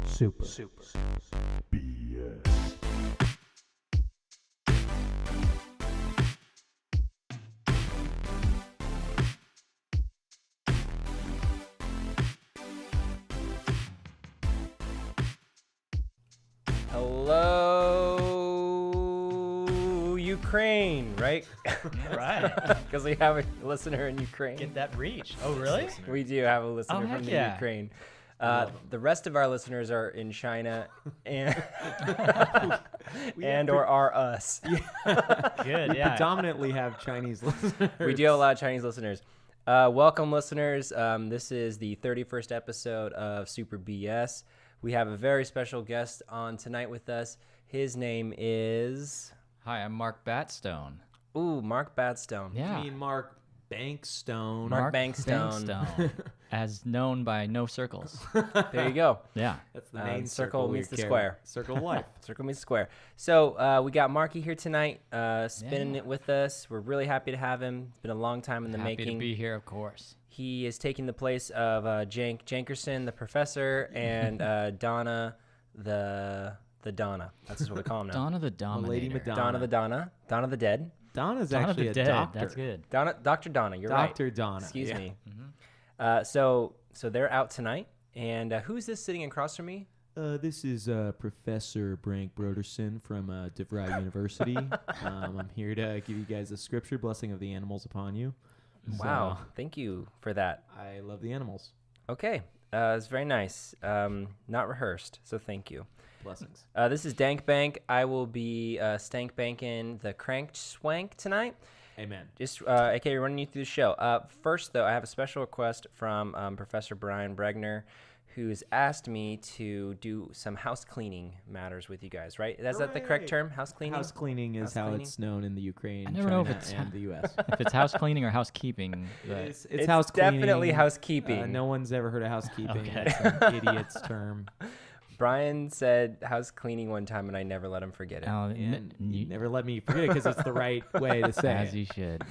Super. BS. Hello, Ukraine, right? Right. Because we have a listener in Ukraine. Get that reach. Oh, really? We do have a listener heck from the yeah. Ukraine. The rest of our listeners are in China and or are us. Good, yeah. Predominantly have Chinese listeners. We do have a lot of Chinese listeners. Welcome, listeners. This is the 31st episode of Super BS. We have a very special guest on tonight with us. His name is... Hi, I'm Mark Batstone. Ooh, Mark Badstone. Yeah. I mean, Mark Bankstone. Mark Bankstone. As known by No Circles. There you go. Yeah. That's the main circle we meets the care. square. Circle of life. Circle meets the square. So we got Marky here tonight, spinning it with us. We're really happy to have him. It's been a long time in the Happy making. to be here, of course. He is taking the place of Jankerson, the professor, and Donna, the Donna. That's just what we call him now. Donna the Dominator. Lady Madonna. Donna the Donna. Donna the Dead. Donna's Donna actually the a Dead. doctor. That's good. Dr. Donna, you're right. Dr. Donna. Excuse yeah. me. So they're out tonight. And who's this sitting across from me? This is Professor Brank Broderson from DeVry University. I'm here to give you guys a scripture, blessing of the animals upon you. Wow. So, Thank you for that. I love the animals. Okay. It's very nice. Not rehearsed, so thank you. Blessings. This is Dank Bank. I will be stank banking the crank swank tonight. Amen. Just okay, running you through the show. First, though, I have a special request from Professor Brian Bregner, who's asked me to do some house cleaning matters with you guys. Right? Is that the correct Hooray! term? House cleaning. House cleaning is House how cleaning? it's known in the Ukraine, I never China, know if it's and the U.S. If it's house cleaning or housekeeping. but- It's house cleaning. Definitely housekeeping. No one's ever heard of housekeeping. Okay. It's an idiot's term. Brian said house cleaning one time, and I never let him forget it. And you never let me forget it because it's the right way to say As it. you should.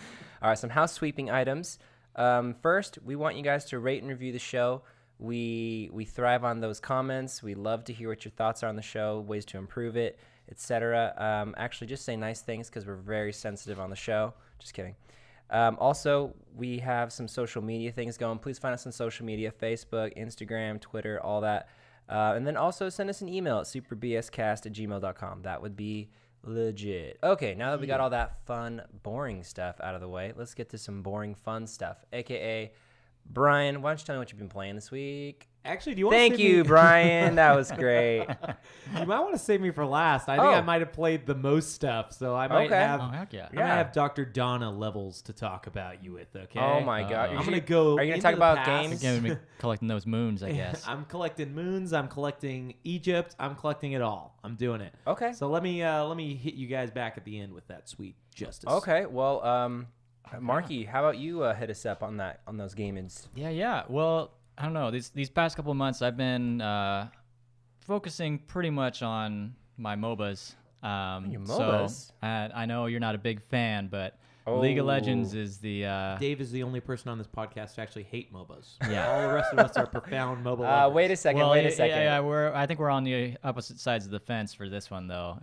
All right, some house sweeping items. First, we want you guys to rate and review the show. We thrive on those comments. We love to hear what your thoughts are on the show, ways to improve it, etc. Actually, just say nice things because we're very sensitive on the show. Just kidding. Also, we have some social media things going. Please find us on social media, Facebook, Instagram, Twitter, all that. And then also send us an email at superbscast@gmail.com. That would be legit. Okay, now that we got all that fun, boring stuff out of the way, let's get to some boring, fun stuff, a.k.a. Brian, why don't you tell me what you've been playing this week? Actually, do you want to Thank you, Brian. That was great. You might want to save me for last. I think I might have played the most stuff, so I might Okay. have. Oh, heck yeah. I might have Dr. Donna levels to talk about you with. Okay. Oh my God! I'm I'm gonna go. Are you gonna into talk the about past. games? Again, we've been collecting those moons, I guess. I'm collecting moons. I'm collecting Egypt. I'm collecting it all. I'm doing it. Okay. So let me hit you guys back at the end with that sweet justice. Okay. Well, Marky, how about you hit us up on those gamings? Yeah. Well, I don't know. These past couple of months, I've been focusing pretty much on my MOBAs. Your MOBAs? So I know you're not a big fan, but League of Legends is the Dave is the only person on this podcast to actually hate MOBAs. Yeah. All the rest of us are profound MOBA lovers. Wait a second. well, wait a second. Yeah. I think we're on the opposite sides of the fence for this one though.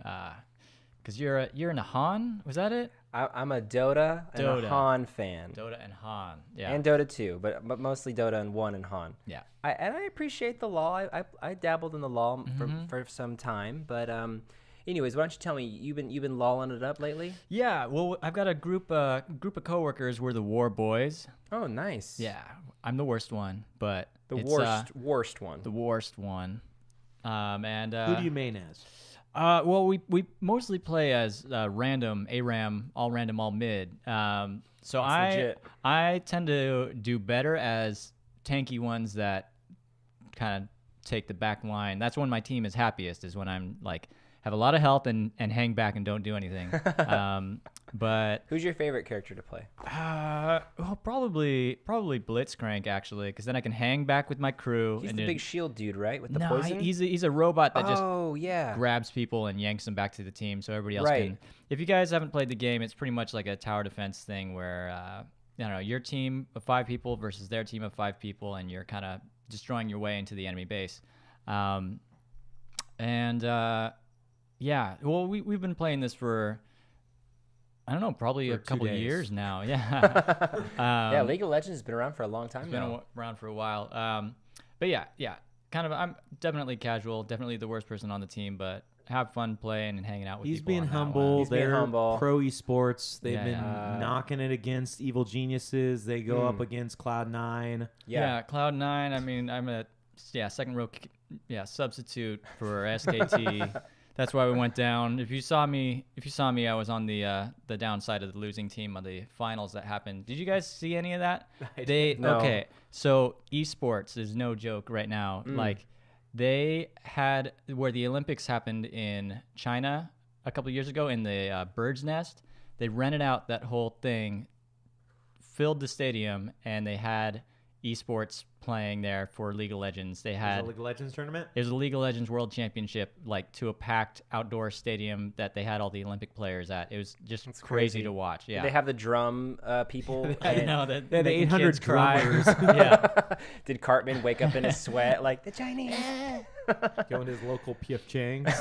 Because you're in a Han, was that it? I'm a Dota and a Dota. Han fan. Dota and Han. Yeah. And Dota 2, but mostly Dota and 1 and Han. Yeah. I appreciate the LoL. I dabbled in the LoL for some time, but anyways, why don't you tell me you've been lolling it up lately? Yeah. Well, I've got a group of coworkers. We're the War Boys. Oh, nice. Yeah. I'm the worst one, but The it's, worst one. the worst one. And Who do you main as? well, we mostly play as random ARAM, all random, all mid. So legit. I tend to do better as tanky ones that kind of take the back line. That's when my team is happiest, is when I'm like have a lot of health and hang back and don't do anything. But Who's your favorite character to play? well, probably Blitzcrank actually, because then I can hang back with my crew. He's and the then- big shield dude, right? With the No, poison? he's a robot that just Oh, yeah. grabs people and yanks them back to the team, so everybody else Right. can. If you guys haven't played the game, it's pretty much like a tower defense thing where I don't know, your team of 5 people versus their team of 5 people, and you're kind of destroying your way into the enemy base. And yeah, well, we've been playing this for, I don't know, probably For a 2 couple days. years now. Yeah. Yeah, League of Legends has been around for a long time It's been now. around for a while. But yeah, kind of. I'm definitely casual, definitely the worst person on the team, but have fun playing and hanging out with He's people. being on that one. humble. He's being They're humble. pro esports. They've Yeah, been yeah. knocking it against evil geniuses. They go up against Cloud9. Yeah, Cloud9. I mean, I'm a second row, substitute for SKT. That's why we went down. If you saw me, I was on the downside of the losing team of the finals that happened. Did you guys see any of that? No. Okay. So esports is no joke right now. Like they had where the Olympics happened in China a couple years ago in the Bird's Nest. They rented out that whole thing, filled the stadium, and they had esports playing there for League of Legends. They had League of Legends tournament. it was a League of Legends World Championship, like to a packed outdoor stadium that they had all the Olympic players at. It was just crazy crazy. to watch. Yeah, They have the drum people. I and- know that They had making 800 kids cry. drummers Yeah, Did Cartman wake up in a sweat like the Chinese? going to his local PF Chang's.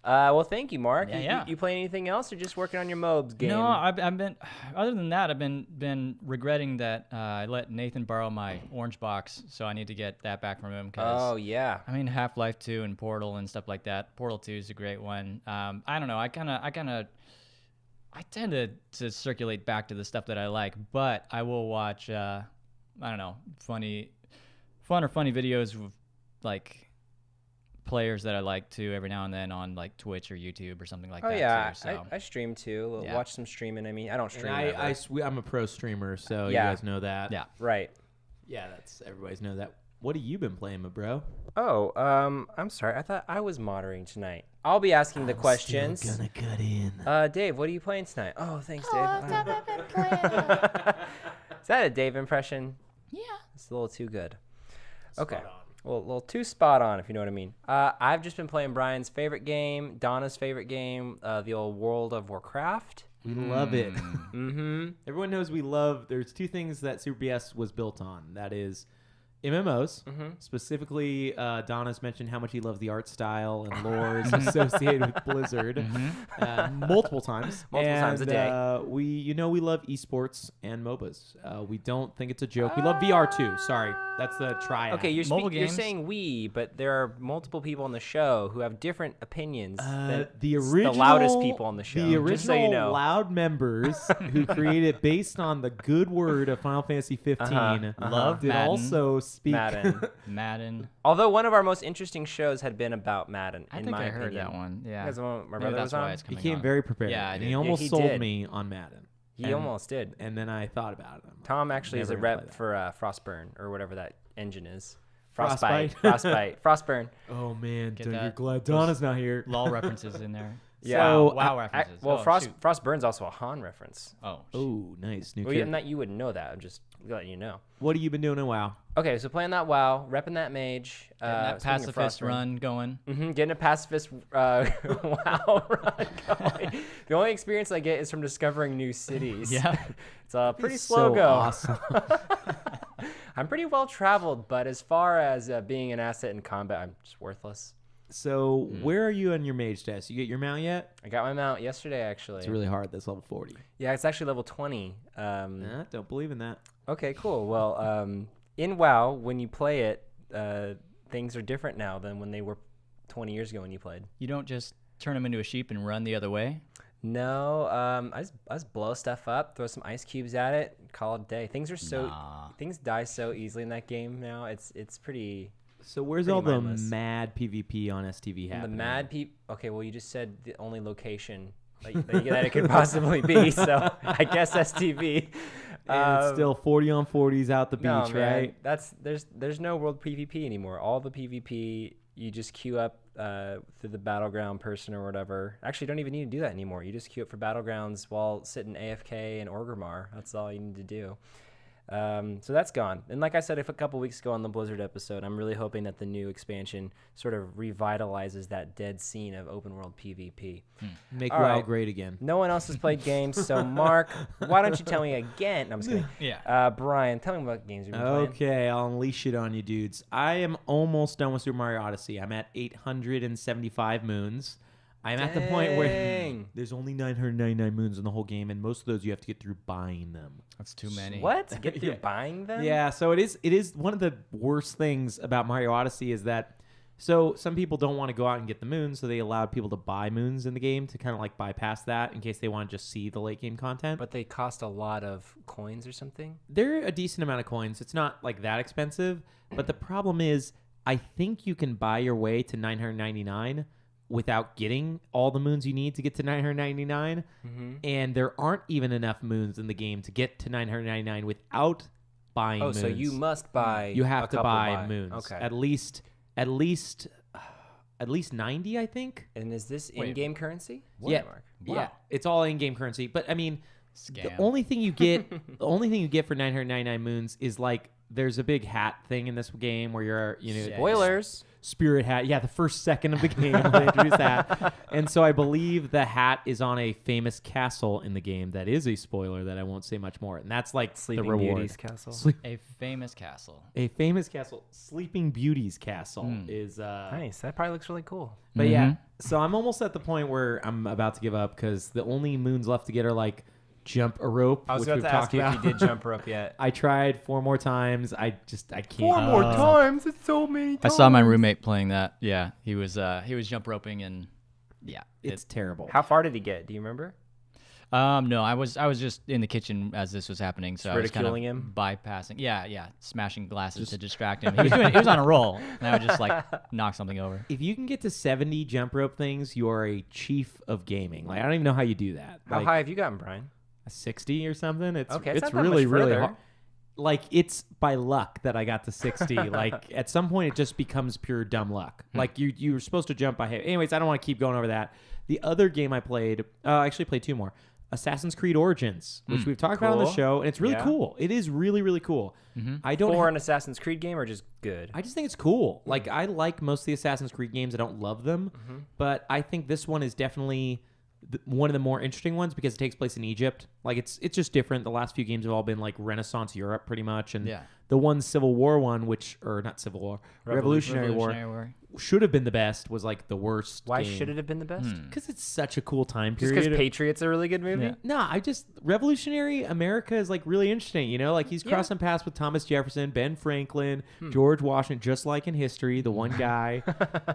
Well, thank you, Mark. Yeah. You play anything else or just working on your MOBs game? no, I've been. Other than that, I've been regretting that I let Nathan borrow my orange box, so I need to get that back from him. Oh, yeah. I mean, Half-Life 2 and Portal and stuff like that. Portal 2 is a great one. I don't know. I tend to circulate back to the stuff that I like, but I will watch, I don't know, fun or funny videos of like players that I like too every now and then on like Twitch or YouTube or something like Oh, that yeah. too. So I stream too. Yeah. Watch some streaming. I mean, I don't And stream. ever. I'm a pro streamer, so Yeah. you guys know that. yeah. Right. Yeah, that's everybody's know that. What have you been playing, my bro? Oh, I'm sorry. I thought I was moderating tonight. I'll be asking the questions. Still gonna cut in. Dave, what are you playing tonight? Oh, thanks, Dave. Is that a Dave impression? Yeah. It's a little too good. Okay. Spot on. Well, a little too spot on, if you know what I mean. I've just been playing Brian's favorite game, Donna's favorite game, the old World of Warcraft. We love it. Mm-hmm. Everyone knows we love. There's two things that Super BS was built on. That is MMOs. Specifically, Donna's mentioned how much he loves the art style and lores associated with Blizzard multiple times. Multiple times a day. We love esports and MOBAs. We don't think it's a joke. We love VR too. Sorry, that's the triad. Okay, you're Mobile you're games. saying we, but there are multiple people on the show who have different opinions than the original, loudest people on the show. The original just so you know. loud members who created it based on the good word of Final Fantasy 15 Love did Madden. also speak. Madden. Although one of our most interesting shows had been about Madden, I in think my I heard opinion. that one. Yeah. That's the one my Maybe brother that's was why on. it's He coming came on. very prepared. Yeah, I and did. he Yeah, almost he sold did. me on Madden. He And- almost did. And then I thought about it. I'm like, Tom actually is never a gonna play rep that. for Frostburn or whatever that engine is. Frostbite. Frostburn. Oh man, Get dude, you're that. glad Donna's not here. LOL references in there. Yeah. So, Wow references. Well, Oh, shoot. Frostburn's also a Han reference. Oh, Oh, nice. New Well, kid. not you wouldn't know that. I'm just letting you know. What have you been doing in WoW? Okay, so playing that WoW, repping that mage, getting that pacifist run going. Getting a pacifist WoW run going. The only experience I get is from discovering new cities. Yeah. It's a pretty It's slow so go. Awesome. I'm pretty well traveled, but as far as being an asset in combat, I'm just worthless. So, where are you on your mage test? You get your mount yet? I got my mount yesterday, actually. It's really hard. That's level 40. Yeah, it's actually level 20. Don't believe in that. Okay, cool. Well, in WoW, when you play it, things are different now than when they were 20 years ago when you played. You don't just turn them into a sheep and run the other way. No, I just blow stuff up, throw some ice cubes at it, call it a day. Things die so easily in that game now. It's pretty. So, where's Pretty all the mindless. mad PvP on STV The happening? mad people. Okay, well, you just said the only location that it could possibly be. So I guess STV. And it's still 40 on 40s out the beach, No, man, right? there's no world PvP anymore. All the PvP you just queue up through the battleground person or whatever. Actually, you don't even need to do that anymore. You just queue up for battlegrounds while sitting AFK in Orgrimmar. That's all you need to do. So that's gone. And like I said a couple weeks ago on the Blizzard episode, I'm really hoping that the new expansion sort of revitalizes that dead scene of open world PvP. Make All WoW right. great again. No one else has played games, so Mark, why don't you tell me again? No, I'm just kidding. Yeah. Brian, tell me what games you've been playing. Okay, I'll unleash it on you dudes. I am almost done with Super Mario Odyssey. I'm at 875 moons. I'm at the point where Dang. there's only 999 moons in the whole game, and most of those you have to get through buying them. That's too many. What? Get through Yeah. buying them? Yeah, so it is one of the worst things about Mario Odyssey is that so some people don't want to go out and get the moons, so they allowed people to buy moons in the game to kind of like bypass that in case they want to just see the late game content. But they cost a lot of coins or something? They're a decent amount of coins. It's not like that expensive, but the problem is I think you can buy your way to 999 without getting all the moons you need to get to 999, and there aren't even enough moons in the game to get to 999 without buying moons. So you must buy You have a to couple buy moons. Okay. At least 90, I think. And is this Wait. in-game currency? Yeah. Mark? Yeah, it's all in-game currency. But I mean, Scam. the only thing you get, for 999 moons is like there's a big hat thing in this game where you're, Spoilers. spirit hat. Yeah, the first second of the game they introduce that. And so I believe the hat is on a famous castle in the game that is a spoiler that I won't say much more. And that's like Sleeping the reward. Beauty's castle. A famous castle. A famous castle, Sleeping Beauty's castle is Nice. That probably looks really cool. But yeah, so I'm almost at the point where I'm about to give up because the only moons left to get are like jump a rope, I was which about we've to ask talked you about. if you did jump rope yet. I tried 4 more times. I can't. times. It's so many I saw my roommate playing that. Yeah, he was jump roping and yeah, It's terrible. How far did he get? Do you remember? No, I was just in the kitchen as this was happening, so I was kind of ridiculing him? bypassing. Yeah, smashing glasses to distract him. He was on a roll, and I would just like knock something over. If you can get to 70 jump rope things, you are a chief of gaming. Like I don't even know how you do that. How Like, high have you gotten, Brian? 60 or something. It's Okay, it's it's not that really much really further. hard. Like it's by luck that I got to 60. Like at some point it just becomes pure dumb luck. Like you were supposed to jump by. Anyways, I don't want to keep going over that. The other game I played, I actually played 2 more. Assassin's Creed Origins, which we've talked about on the Cool. show, and it's really Yeah. cool. It is really really cool. I don't. For an Assassin's Creed game or just good? I just think it's cool. Like I like most of the Assassin's Creed games. I don't love them, but I think this one is definitely one of the more interesting ones because it takes place in Egypt. Like it's just different. The last few games have all been like Renaissance Europe, pretty much, and Yeah. the one Civil War one, or not Civil War, Revolutionary War, should have been the best. Was like the worst. Why should it have been the best? Because it's such a cool time Just period. because Patriot's a really good movie? Yeah. Nah, Revolutionary America is like really interesting, like he's crossing paths with Thomas Jefferson, Ben Franklin, George Washington, just like in history, the one guy,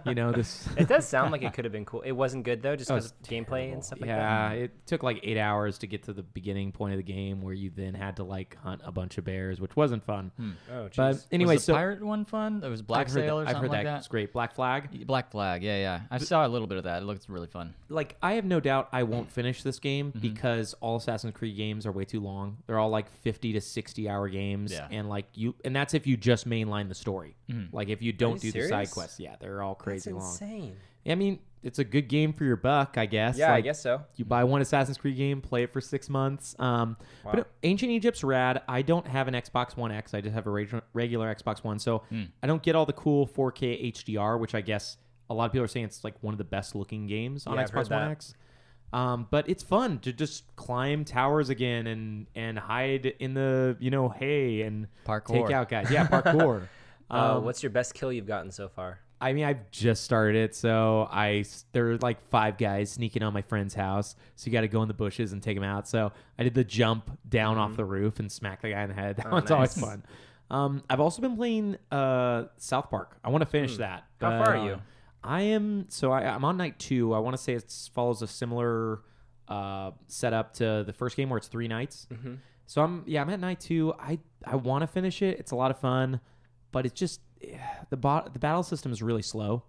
this. It does sound like it could have been cool. It wasn't good though, just because of gameplay and stuff like that. Yeah, it took like 8 hours to get to the beginning point of the game where you then had to like hunt a bunch of bears, which wasn't fun. Oh, But jeez. anyway, Was the so pirate one fun? There was Black I've heard Sail or that, I've something heard like that. that. It's great. Black Flag. Black Flag, yeah. I saw a little bit of that. It looked really fun. Like I have no doubt I won't finish this game because all Assassin's Creed games are way too long. They're all like 50 to 60 hour games, Yeah. and that's if you just mainline the story. Like if you don't do you the side serious? quests, yeah, they're all That's crazy long. insane. I mean, it's a good game for your buck, I guess. Yeah, I Like, guess so. You buy one Assassin's Creed game, play it for 6 months. But Ancient Egypt's rad. I don't have an Xbox One X. I just have a regular Xbox One. So I don't get all the cool 4K HDR, which I guess a lot of people are saying it's like one of the best looking games on Yeah, I've heard Xbox One that. X. But it's fun to just climb towers again and hide in the, hay and Parkour. take out guys. Yeah, parkour. What's your best kill you've gotten so far? I mean, I've just started it, so there were like 5 guys sneaking on my friend's house, so you got to go in the bushes and take them out. So I did the jump down off the roof and smack the guy in the head. That one's always nice. fun. I've also been playing South Park. I want to finish that. How but, far are you? I'm on night 2. I want to say it follows a similar setup to the first game where it's 3 nights. So I'm at night 2. I want to finish it. It's a lot of fun, but it's just the battle system is really slow.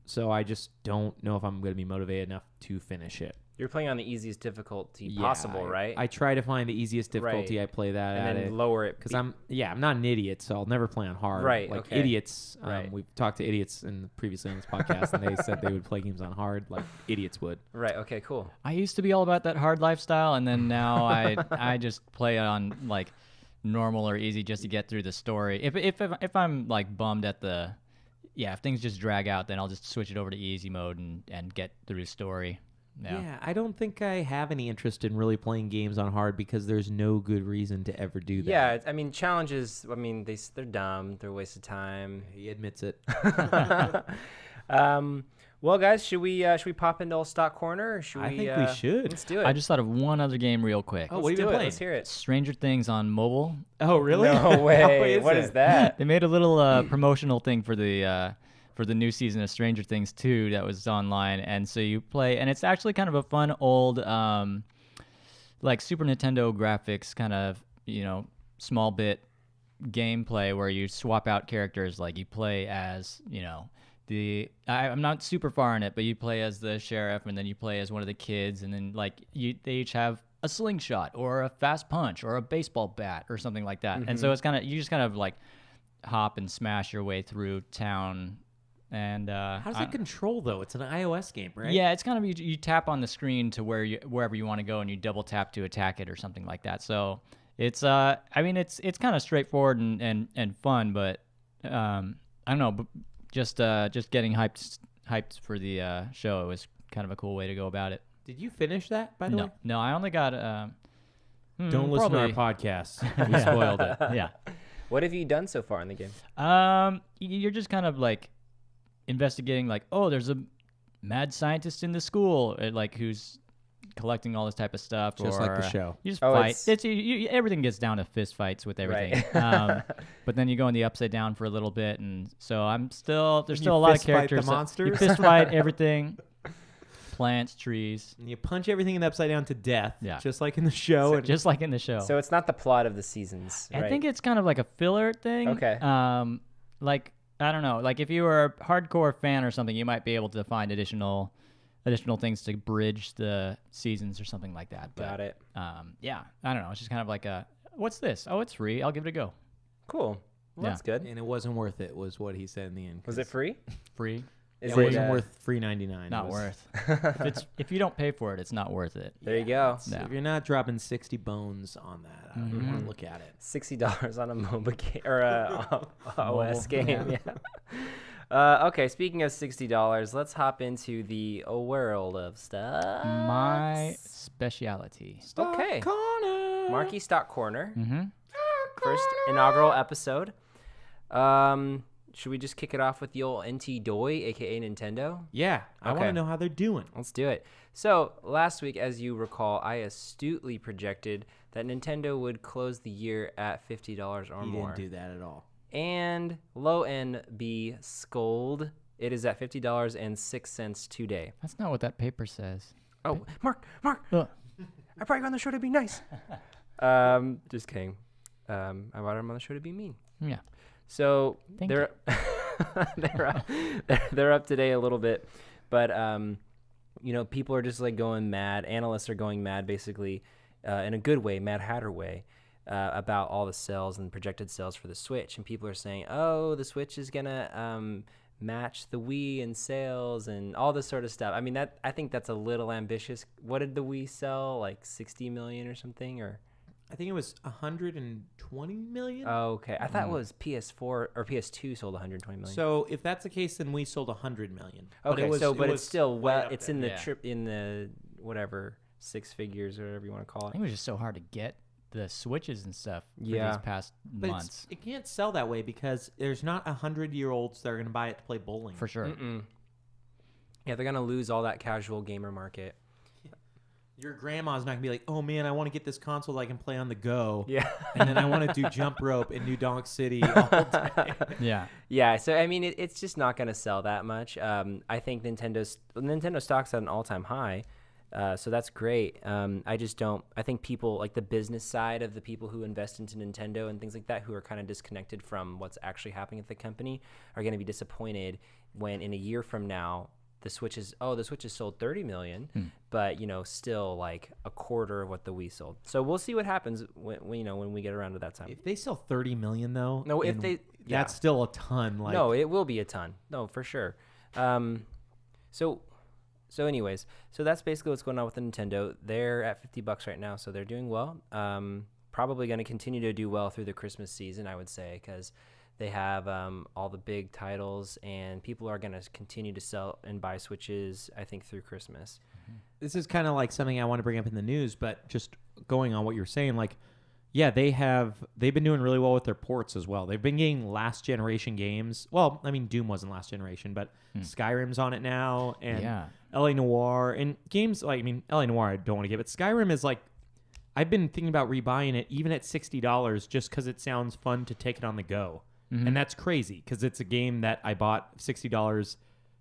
So I just don't know if I'm going to be motivated enough to finish it. You're playing on the easiest difficulty Yeah, possible, right? I try to find the easiest difficulty. Right. I play that and at then it. lower it Because I'm not an idiot, so I'll never play on hard. Right, Like okay. idiots. Right. We've talked to idiots previously on this podcast, and they said they would play games on hard, like idiots would. Right. Okay. Cool. I used to be all about that hard lifestyle, and then now I just play on like normal or easy just to get through the story. If I'm like bummed at if things just drag out, then I'll just switch it over to easy mode and get through the story. Yeah, I don't think I have any interest in really playing games on hard because there's no good reason to ever do that. Yeah, I mean, challenges, I mean, they're dumb. They're a waste of time. He admits it. Well, guys, should we pop into old stock corner? Or should I think we should. Let's do it. I just thought of one other game real quick. Oh, what have you been playing? Let's hear it. Stranger Things on mobile. Oh, really? No way. What is that? They made a little promotional thing for the new season of Stranger Things 2 that was online, and so you play, and it's actually kind of a fun old, like Super Nintendo graphics kind of, small bit gameplay where you swap out characters. Like you play as, I'm not super far in it, but you play as the sheriff, and then you play as one of the kids, and then like they each have a slingshot or a fast punch or a baseball bat or something like that. And so it's you just kind of like hop and smash your way through town. And how does it control though? It's an iOS game, right? Yeah, it's kind of you tap on the screen to wherever you want to go, and you double tap to attack it or something like that. So it's it's kind of straightforward and fun, but I don't know, but just getting hyped for the show. It was kind of a cool way to go about it. Did you finish that, by the way? No, I only got Don't listen to our podcast. We spoiled it. Yeah. What have you done so far in the game? You're just kind of like investigating, like, oh, there's a mad scientist in the school, like who's collecting all this type of stuff, Just like the show. You just fight. Everything gets down to fist fights with everything. Right. But then you go in the upside down for a little bit, and so there's still a lot of characters. The monsters? You fist fight everything, plants, trees. And you punch everything in the upside down to death, Yeah. just like in the show. Just like in the show. So it's not the plot of the seasons, right? I think it's kind of like a filler thing. Okay. Like, I don't know. Like if you were a hardcore fan or something, you might be able to find additional things to bridge the seasons or something like that. But, Got it. Yeah, I don't know. It's just kind of like what's this? Oh, it's free. I'll give it a go. Cool. Well, Yeah. that's good. And it wasn't worth it, was what he said in the end. Was it free? Free. Is It it wasn't worth $3.99. Not It was- worth. If you don't pay for it, it's not worth it. There you go. So Yeah. if you're not dropping 60 bones on that, I don't want to look at it. $60 on a MOBA game or a OS game. Yeah. Yeah. Okay, speaking of $60, let's hop into the world of stuff. My speciality. Okay. Corner. Marky Stock Corner. Mm-hmm. First inaugural episode. Should we just kick it off with the old NT Doi, aka Nintendo? Yeah, I want Okay. to know how they're doing. Let's do it. So, last week, as you recall, I astutely projected that Nintendo would close the year at $50 or He more. didn't do that at all. And lo and be scold, it is at $50.06 today. That's not what that paper says. Oh, Mark, Ugh. I brought you on the show to be nice. Just kidding. I brought him on the show to be mean. Yeah. So Thank they're they're up today a little bit, but people are just like going mad. Analysts are going mad, basically, in a good way, Mad Hatter way, about all the sales and projected sales for the Switch. And people are saying, oh, the Switch is gonna match the Wii in sales and all this sort of stuff. I mean, I think that's a little ambitious. What did the Wii sell? Like 60 million or something, or? I think it was 120 million. Oh, okay. I thought it was PS4 or PS2 sold 120 million. So if that's the case, then we sold 100 million. Okay, but it's still it's in the Yeah. trip in the whatever 6 figures or whatever you want to call I it. think it was just so hard to get the Switches and stuff for Yeah. these past But months. it can't sell that way because there's not 100-year-olds that are going to buy it to play bowling. For sure. Yeah, they're gonna lose all that casual gamer market. Your grandma's not going to be like, oh, man, I want to get this console that I can play on the go. Yeah. And then I want to do jump rope in New Donk City all day. Yeah. Yeah, so I mean, it's just not gonna sell that much. I think Nintendo stock's at an all-time high, so that's great. I just don't. I think people like the business side of the people who invest into Nintendo and things like that, who are kind of disconnected from what's actually happening at the company, are going to be disappointed when in a year from now the Switch is sold 30 million, but still like a quarter of what the Wii sold. So we'll see what happens when we get around to that time. If they sell 30 million, though, No, if and they- yeah. that's still a ton. Like, No, it will be a ton. No, for sure. So anyways, so that's basically what's going on with the Nintendo. They're at $50 right now, so they're doing well. probably going to continue to do well through the Christmas season, I would say, because they have all the big titles, and people are going to continue to sell and buy Switches, I think, through Christmas. This is kind of like something I want to bring up in the news, but just going on what you're saying, like, yeah, they've been doing really well with their ports as well. They've been getting last generation games. Well, I mean, Doom wasn't last generation, but Skyrim's on it now, and LA Noire, and games like, I mean, LA Noire I don't want to give it. Skyrim is like, I've been thinking about rebuying it even at $60 just because it sounds fun to take it on the go. And that's crazy because it's a game that I bought $60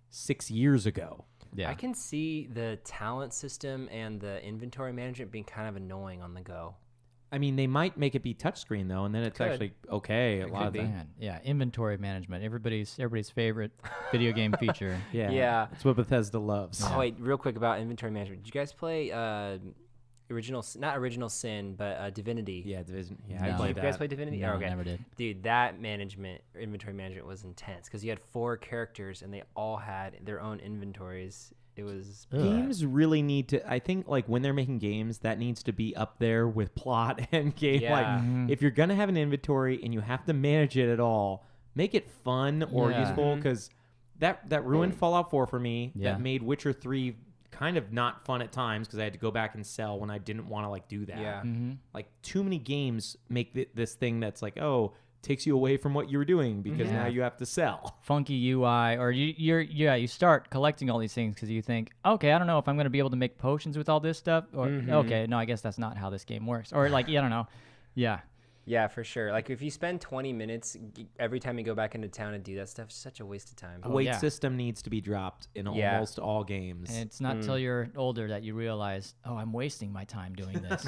6 years ago. Yeah. I can see the talent system and the inventory management being kind of annoying on the go. I mean, they might make it be touchscreen though, and then it's actually okay. A lot of Man, yeah, inventory management, everybody's favorite video game feature. Yeah. It's what Bethesda loves. Oh, wait, real quick about inventory management. Did you guys play not Original Sin, but Divinity? Yeah, Division. Yeah, No. I Did played you that. guys play Divinity? No, Oh, okay. never did. Dude, that inventory management was intense because you had 4 characters and they all had their own inventories. It was Games really need to. I think like when they're making games, that needs to be up there with plot and game. Yeah. Like if you're gonna have an inventory and you have to manage it at all, make it fun or Yeah. useful. Because that ruined Fallout 4 for me. Yeah. That made Witcher 3 kind of not fun at times because I had to go back and sell when I didn't want to like do that. Yeah. Like too many games make this thing that's like, oh, takes you away from what you were doing because now you have to sell. Funky UI, or you start collecting all these things because you think, okay, I don't know if I'm going to be able to make potions with all this stuff, or okay, no, I guess that's not how this game works, or like, I don't know. Yeah, for sure. Like if you spend 20 minutes every time you go back into town and do that stuff, it's such a waste of time. The weight system needs to be dropped in almost all games. And it's not till you're older that you realize, oh, I'm wasting my time doing this.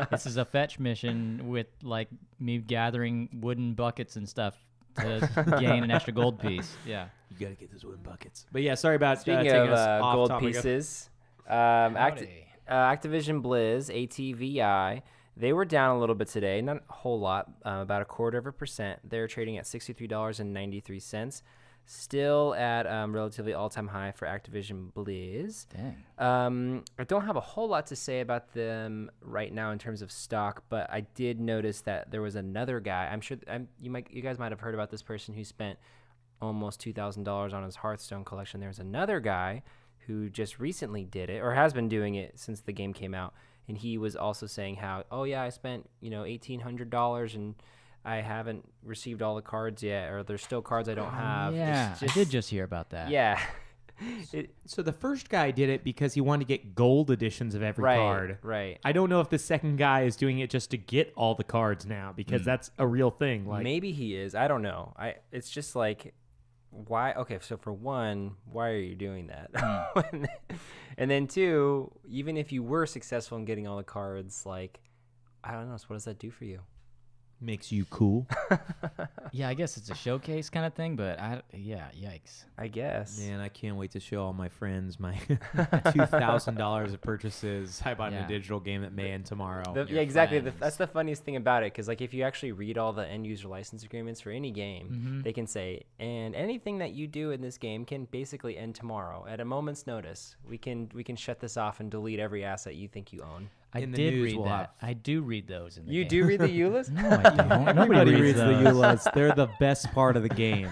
This is a fetch mission with like me gathering wooden buckets and stuff to gain an extra gold piece. Yeah. You got to get those wooden buckets. But yeah, sorry about Speaking taking of us off gold topic. pieces, Howdy. Activision Blizz, ATVI, they were down a little bit today, not a whole lot, about 1/4%. They're trading at $63.93, still at relatively all-time high for Activision Blizz. Dang. I don't have a whole lot to say about them right now in terms of stock, but I did notice that there was another guy. I'm sure you guys might have heard about this person who spent almost $2,000 on his Hearthstone collection. There's another guy who just recently did it, or has been doing it since the game came out. And he was also saying how, oh yeah, I spent $1,800 and I haven't received all the cards yet, or there's still cards I don't have. Yeah, I did just hear about that. Yeah. So the first guy did it because he wanted to get gold editions of every card. Right. I don't know if the second guy is doing it just to get all the cards now because that's a real thing. Like Maybe he is. I don't know. It's just like, why? Okay, so for one, why are you doing that? And then two, even if you were successful in getting all the cards, like, I don't know. So what does that do for you? makes you cool. Yeah, I guess it's a showcase kind of thing, but yikes. I guess. Man, I can't wait to show all my friends my $2,000 of purchases. I bought in a digital game that may end tomorrow. Yeah, exactly. That's the funniest thing about it, because like if you actually read all the end user license agreements for any game, they can say, and anything that you do in this game can basically end tomorrow at a moment's notice. We can shut this off and delete every asset you think you own. I did read that. I do read those in the game. You do read the EULAs? No, I don't. Nobody reads the those. EULAs. They're the best part of the game.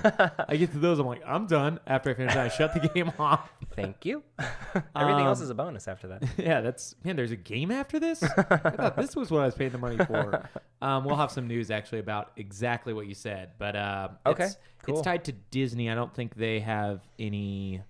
I get to those, I'm like, I'm done. After I finish that, I shut the game off. Thank you. Everything else is a bonus after that. Yeah, there's a game after this? I thought this was what I was paying the money for. We'll have some news actually about exactly what you said. But okay, cool. It's tied to Disney. I don't think they have any...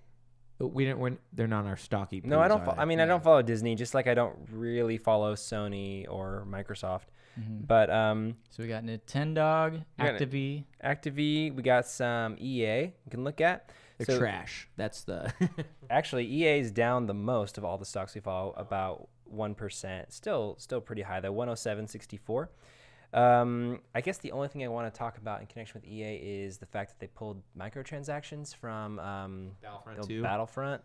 They're not our stocky. No, I don't. I don't follow Disney. Just like I don't really follow Sony or Microsoft. But so we got Nintendo, Activie. We got some EA. You can look at. They're trash. That's the. Actually, EA is down the most of all the stocks we follow, about 1%. Still pretty high though. 107.64. I guess the only thing I want to talk about in connection with EA is the fact that they pulled microtransactions from Battlefront.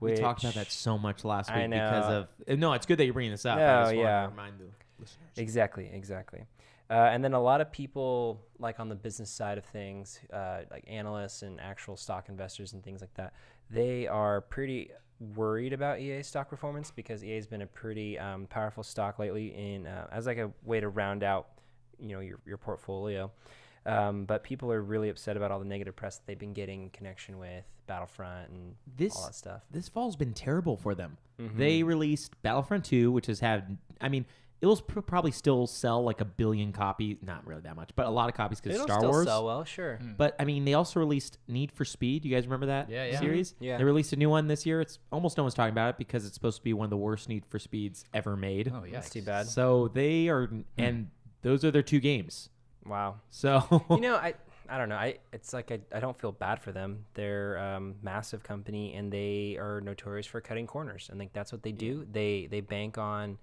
We talked about that so much last week I know. because of. No, it's good that you're bringing this up. No, I just yeah. want to remind the listeners. Exactly. And then a lot of people, like on the business side of things, like analysts and actual stock investors and things like that, they are pretty worried about EA stock performance because EA has been a pretty powerful stock lately in as like a way to round out, your portfolio. But people are really upset about all the negative press that they've been getting in connection with Battlefront and all that stuff. This fall's been terrible for them. Mm-hmm. They released Battlefront 2, which has had, it will probably still sell like 1 billion copies. Not really that much, but a lot of copies because Star still Wars. Sell well, sure. But they also released Need for Speed. You guys remember that series? Yeah. They released a new one this year. It's almost no one's talking about it because it's supposed to be one of the worst Need for Speeds ever made. Oh yeah, That's too bad. So they are, and those are their 2 games. Wow. So I don't know. It's like I don't feel bad for them. They're a massive company and they are notorious for cutting corners. I think that's what they do. They bank on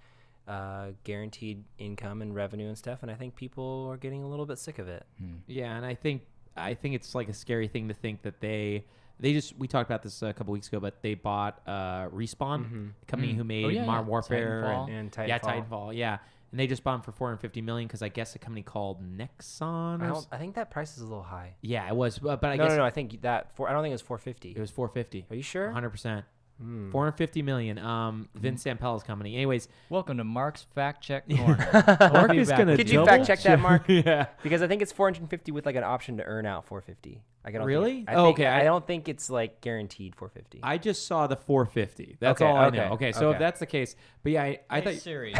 guaranteed income and revenue and stuff, and I think people are getting a little bit sick of it. Yeah, and I think it's like a scary thing to think that we talked about this a couple weeks ago, but they bought Respawn, the company who made Modern Warfare and Titanfall. Yeah, Titanfall, yeah. And they just bought them for $450 million because I guess a company called Nexon. I think that price is a little high. Yeah, it was, but I guess no. I think I don't think it was 450. It was 450. Are you sure? 100%. 450 million. Vince Sampella's company. Anyways, welcome to Mark's Fact Check Corner. Mark is gonna. Could you fact check that, Mark? Yeah. Because I think it's 450 with like an option to earn out 450. Really? Okay. I don't think it's like guaranteed 450. I just saw the 450. That's Okay, all I okay, know. Okay, so if okay. that's the case, but yeah, I Hey, thought Siri.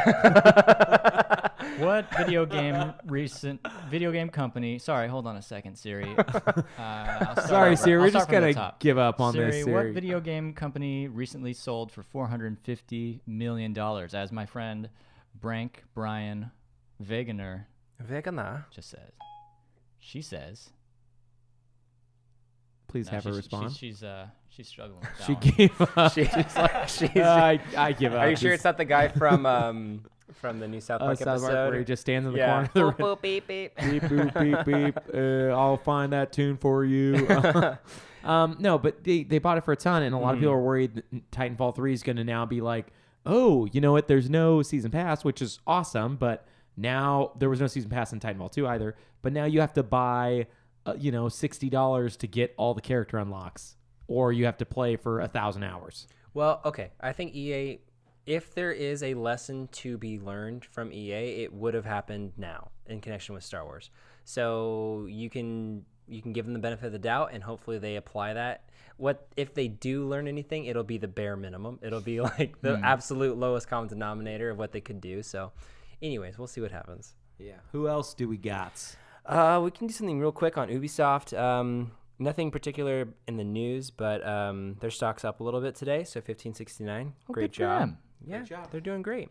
What video game company? Sorry, hold on a second, Siri. Sorry, Siri, we're just gonna gonna give up on this. Siri, what video game company recently sold for $450 million? As my friend Brian Wegener just says. She says. Please have her respond. She's struggling with that She one. gave up. She's I give up. Are you sure it's not the guy from the new South Park South episode? Park where he just stands in the corner? Boop, boop, beep, beep. Beep boop beep beep. I'll find that tune for you. No, but they bought it for a ton, and a lot of people are worried that Titanfall 3 is going to now be like, oh, you know what? There's no season pass, which is awesome, but now there was no season pass in Titanfall 2 either. But now you have to buy, $60 to get all the character unlocks, or you have to play for 1,000 hours. Well, okay. I think EA, if there is a lesson to be learned from EA, it would have happened now in connection with Star Wars. So you can give them the benefit of the doubt, and hopefully they apply that. What if they do learn anything? It'll be the bare minimum. It'll be like the absolute lowest common denominator of what they could do. So, anyways, we'll see what happens. Yeah. Who else do we got? We can do something real quick on Ubisoft. Nothing particular in the news, but their stock's up a little bit today, so 1569. Great good for job. them. Yeah, Great job. they're doing great.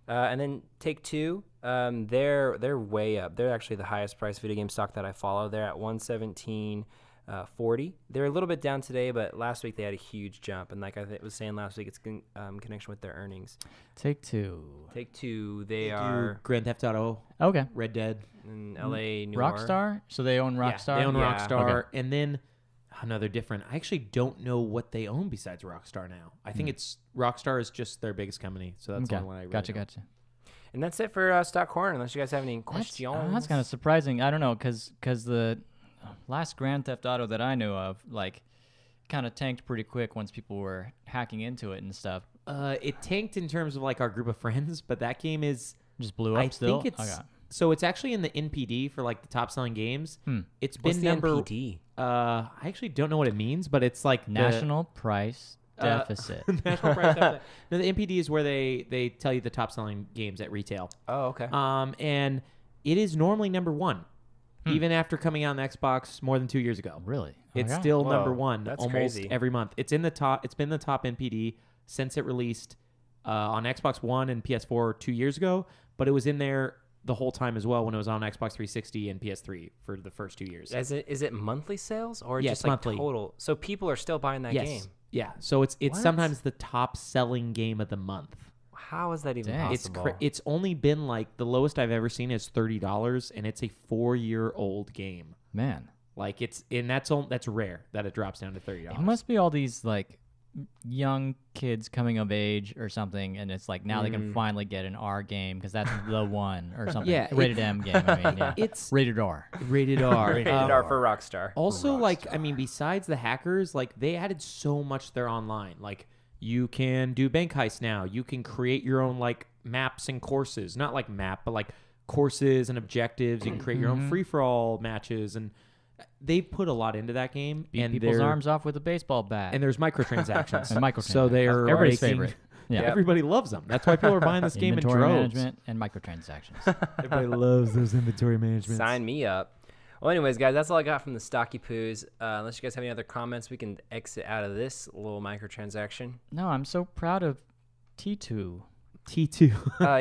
And then Take-Two, they're way up. They're actually the highest priced video game stock that I follow. They're at 117.40. They're a little bit down today, but last week they had a huge jump. And like I was saying last week, it's in connection with their earnings. Take-Two. Take-Two, they are Grand Theft Auto, Okay. Red Dead. in L.A. Noir. Rockstar? So they own Rockstar? They own Yeah. Rockstar, and then they're different. I actually don't know what they own besides Rockstar now. I think it's Rockstar is just their biggest company, so that's the only one I really know. Gotcha. And that's it for Stock Corner, unless you guys have any questions. That's kind of surprising. I don't know, because the last Grand Theft Auto that I knew of, kind of tanked pretty quick once people were hacking into it and stuff. It tanked in terms of our group of friends, but that game is Just blew up still? think it's so it's actually in the NPD for the top selling games. It's What's been the number. NPD? I actually don't know what it means, but it's like National Price Deficit. National price deficit. No, the NPD is where they tell you the top selling games at retail. Oh, okay. And it is normally number one, even after coming out on Xbox more than 2 years ago. Really? It's Okay. still Whoa, number one that's almost crazy. every month. It's in the top. It's been the top NPD since it released on Xbox One and PS4 2 years ago, but it was in there the whole time as well when it was on Xbox 360 and PS3 for the first 2 years. Is it monthly sales or Yeah, just it's monthly. total? So people are still buying that Yes. game. Yeah. So it's What? sometimes the top selling game of the month. How is that even Dang. possible? It's only been the lowest I've ever seen is $30, and it's a 4-year-old game. Man. That's rare that it drops down to $30. It must be all these young kids coming of age or something, and it's now they can finally get an R game because that's the one or something. Yeah, Rated M game. I mean, yeah. It's Rated R. rated R. Rated R for Rockstar. Also, besides the hackers, they added so much to their online. You can do bank heists now. You can create your own like maps and courses. Not like map, but like courses and objectives. You can create your own free-for-all matches, and they've put a lot into that game. Beat and people's arms off with a baseball bat. And there's microtransactions. And microtransactions. So they're everybody's making- favorite. Yeah. Everybody loves them. That's why people are buying this game in Inventory droves. management and microtransactions. Everybody loves those inventory management. Sign me up. Well, anyways, guys, that's all I got from the Stocky Poos. Unless you guys have any other comments, we can exit out of this little microtransaction. No, I'm so proud of T2. T2.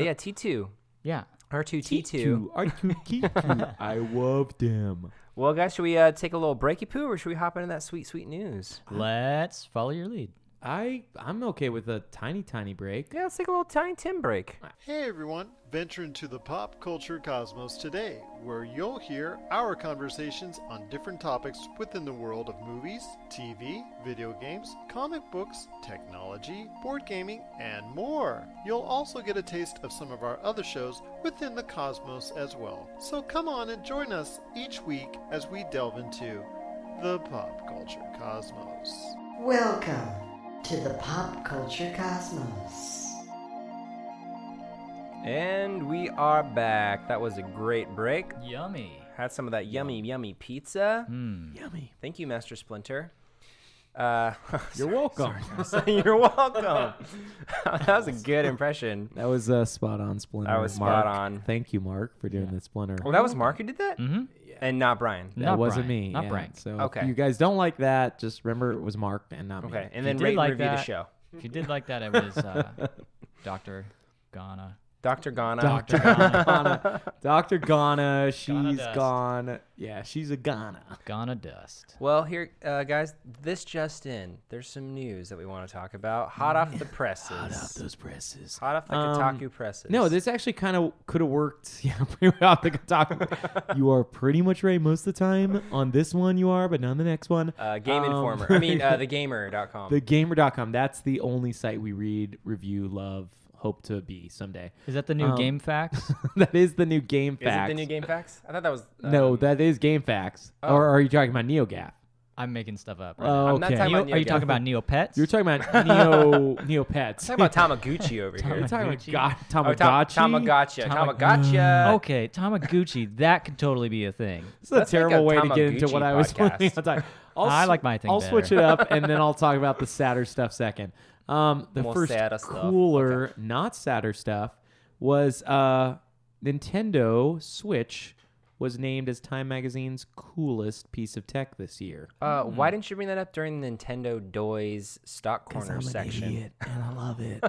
Yeah, T2. Yeah. R2T2. R2T2. I love them. Well, guys, should we take a little breaky poo, or should we hop into that sweet, sweet news? Let's follow your lead. I'm okay with a tiny break. Yeah, let's take a little Tiny Tim break. Hey everyone, venture into the pop culture cosmos today, where you'll hear our conversations on different topics within the world of movies, TV, video games, comic books, technology, board gaming, and more. You'll also get a taste of some of our other shows within the cosmos as well. So come on and join us each week as we delve into the pop culture cosmos. Welcome to the Pop Culture Cosmos. And we are back. That was a great break. Yummy. Had some of that yummy, yummy pizza. Yummy. Thank you, Master Splinter. You're welcome. You're welcome. That was a good impression. That was spot on, Splinter. That was Mark. spot on. Thank you, Mark, for doing the Splinter. Well, that was Mark who did that? Mm-hmm. And not Brian. That Not wasn't Brian. me. Not yeah. Brian. So Okay. if you guys don't like that, just remember it was Mark and not me. Okay, and you then did rate like and review the that- show. If you did like that, it was Dr. Ghana. Dr. Ghana. Dr. Ghana. Dr. Ghana, she's Ghana dust. gone. Yeah, she's a Ghana. Ghana dust. Well, here, guys, this just in. There's some news that we want to talk about. Hot off the presses. Hot off those presses. Hot off the Kotaku presses. No, this actually kind of could have worked. Yeah, pretty well off the Kotaku. You are pretty much right most of the time. On this one you are, but not on the next one. Game Informer. I mean, thegamer.com. Thegamer.com. That's the only site we read, review, love, hope to be someday. Is that the new Game Facts? That is the new Game Is Facts. it the new Game Facts? I thought that was... No, that is Game Facts. Oh. Or are you talking about NeoGAF? I'm making stuff up. Right Oh, I'm not okay. talking about Are you NeoGAF. talking about Neopets? You're talking about Neopets. I'm talking about Tamagotchi over here. You're talking Tamagotchi. about Oh, Tamagotchi. Tamagotcha. Okay, Tamagotchi. That could totally be a thing. This is a That's like terrible a way to get into Tamagotchi what I was podcast. planning on talking. I like my thing I'll better. switch it up, and then I'll talk about the sadder stuff second. The More first sadder stuff. cooler, not sadder stuff was Nintendo Switch was named as Time Magazine's coolest piece of tech this year. Why didn't you bring that up during the Nintendo Doys Stock 'Cause Corner I'm section? an idiot, and I love it.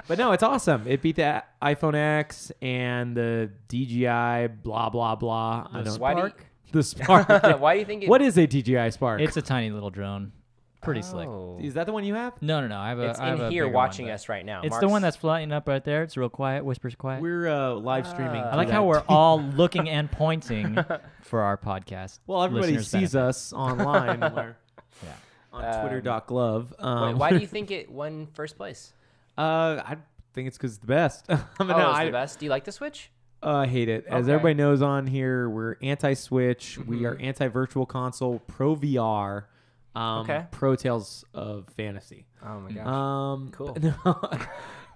But no, it's awesome. It beat the iPhone X and the DJI blah, blah, blah. I don't Why do you- The Spark. Why do you think it... What is a DJI Spark? It's a tiny little drone. Pretty slick. Oh. Is that the one you have? No. I have a. It's I have in a here bigger watching one, but- us right now. It's the one that's flying up right there. It's real quiet. Whispers quiet. We're live streaming. Ah. I like how we're all looking and pointing for our podcast. Well, everybody listeners' sees benefit. us online. We're Yeah. on Twitter.glove. Why do you think it won first place? I think it's because it's the best. I mean, Oh, no, it's I the best. Do you like the Switch? I hate it. As Okay. everybody knows on here, we're anti-Switch. We are anti-Virtual Console, pro VR, Okay. pro Tales of Fantasy. Oh my gosh. Cool. Cool.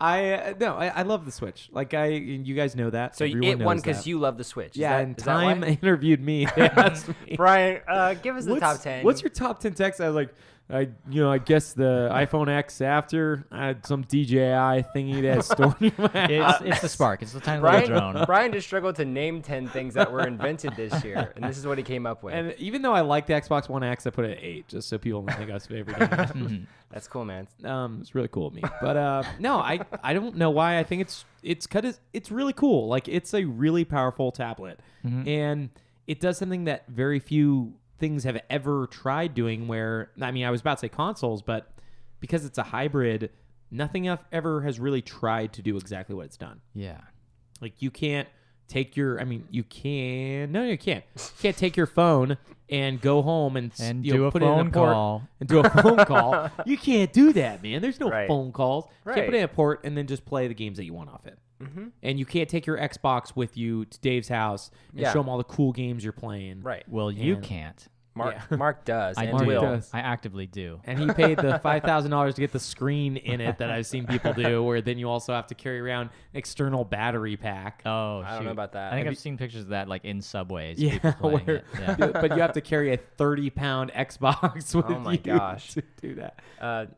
I love the Switch. Like you guys know that. So Everyone it won knows because that. you love the Switch. Yeah, is and that why? Time interviewed me. They asked me, Brian, give us the top 10. What's your top 10 techs? I was like, I guess the iPhone X after. I had some DJI thingy that stored in my house. It's the Spark. It's the tiny little drone. Brian just struggled to name 10 things that were invented this year, and this is what he came up with. And even though I like the Xbox One X, I put it at 8 just so people don't think I was favoring That's cool, man. it. It's really cool of me. But no, I don't know why. I think it's really cool. Like it's a really powerful tablet, and it does something that very few things have ever tried doing. Where I mean, I was about to say consoles, but because it's a hybrid, nothing ever has really tried to do exactly what it's done. Yeah. Like you can't take your. I mean, you can. No, you can't. You can't take your phone and go home and do a put it in phone port call. and do a phone call. You can't do that, man. There's no Right. phone calls. You can't put Right. it in a port and then just play the games that you want off it. Mm-hmm. And you can't take your Xbox with you to Dave's house and Yeah. show him all the cool games you're playing. Right. Well, you And- can't. Mark does I and do. will. does. I actively do. And he paid the $5,000 to get the screen in it that I've seen people do, where then you also have to carry around an external battery pack. Oh, I don't know about that. I think I've seen pictures of that like in subways. Yeah, people playing where- it. Yeah. but you have to carry a 30-pound Xbox with Oh my you gosh. to do that.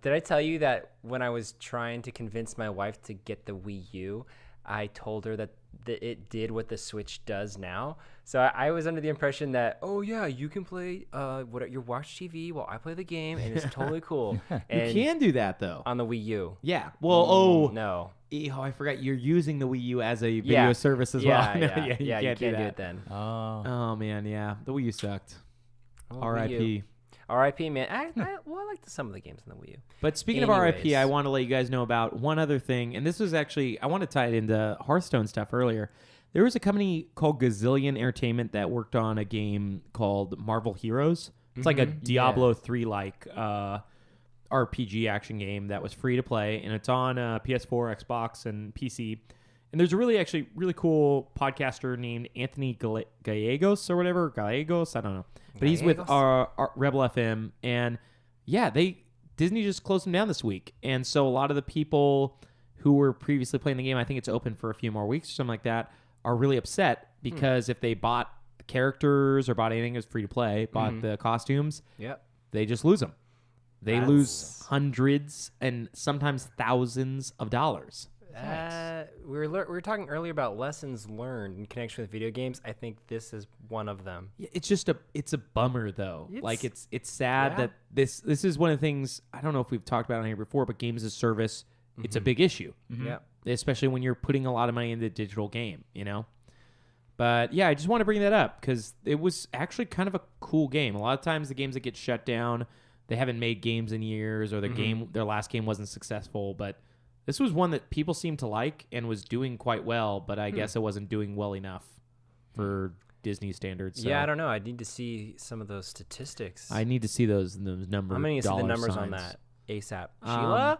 Did I tell you that when I was trying to convince my wife to get the Wii U, I told her that it did what the Switch does now? So I was under the impression that, oh yeah, you can play you watch TV while I play the game, and it's totally cool. And You can do that though. on the Wii U. Yeah. Well, No. Oh, I forgot. You're using the Wii U as a video service as Yeah, well. No, yeah, you yeah, can't do do that. it then. Oh man, yeah. The Wii U sucked. Oh, Wii R.I.P. U. R.I.P. Man. I liked some of the games on the Wii U. But speaking of RIP, Anyways. I want to let you guys know about one other thing. And this was actually, I want to tie it into Hearthstone stuff earlier. There was a company called Gazillion Entertainment that worked on a game called Marvel Heroes. It's like a Diablo 3-like RPG action game that was free to play. And it's on PS4, Xbox, and PC. And there's a really cool podcaster named Anthony Gallegos or whatever. Gallegos, I don't know. But he's with our Rebel FM. And yeah, Disney just closed them down this week. And so a lot of the people who were previously playing the game, I think it's open for a few more weeks or something like that, are really upset because if they bought the characters or bought anything as free to play, bought the costumes, they just lose them. They lose hundreds and sometimes thousands of dollars. We were talking earlier about lessons learned in connection with video games. I think this is one of them. Yeah, it's a bummer though. It's sad yeah. that this is one of the things, I don't know if we've talked about it on here before, but games as a service, it's a big issue. Yeah. Especially when you're putting a lot of money into the digital game, you know? But yeah, I just want to bring that up because it was actually kind of a cool game. A lot of times the games that get shut down, they haven't made games in years or their last game wasn't successful, but this was one that people seemed to like and was doing quite well, but I guess it wasn't doing well enough for Disney standards. So Yeah, I don't know. I need to see some of those statistics. I need to see those numbers. I'm going to see the numbers on that ASAP. Sheila?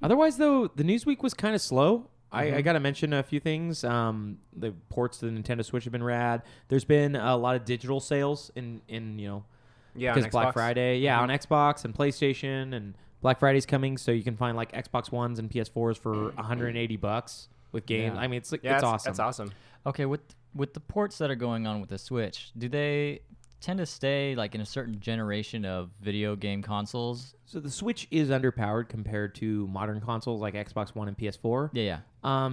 Otherwise, though, the news week was kind of slow. I got to mention a few things. The ports to the Nintendo Switch have been rad. There's been a lot of digital sales in because on Black Xbox. Friday, on Xbox and PlayStation, and Black Friday's coming, so you can find like Xbox Ones and PS4s for $180 with games. Yeah. I mean, it's Yeah, awesome. That's awesome. Okay, with the ports that are going on with the Switch, do they tend to stay like in a certain generation of video game consoles? So the Switch is underpowered compared to modern consoles like Xbox One and PS4. Yeah.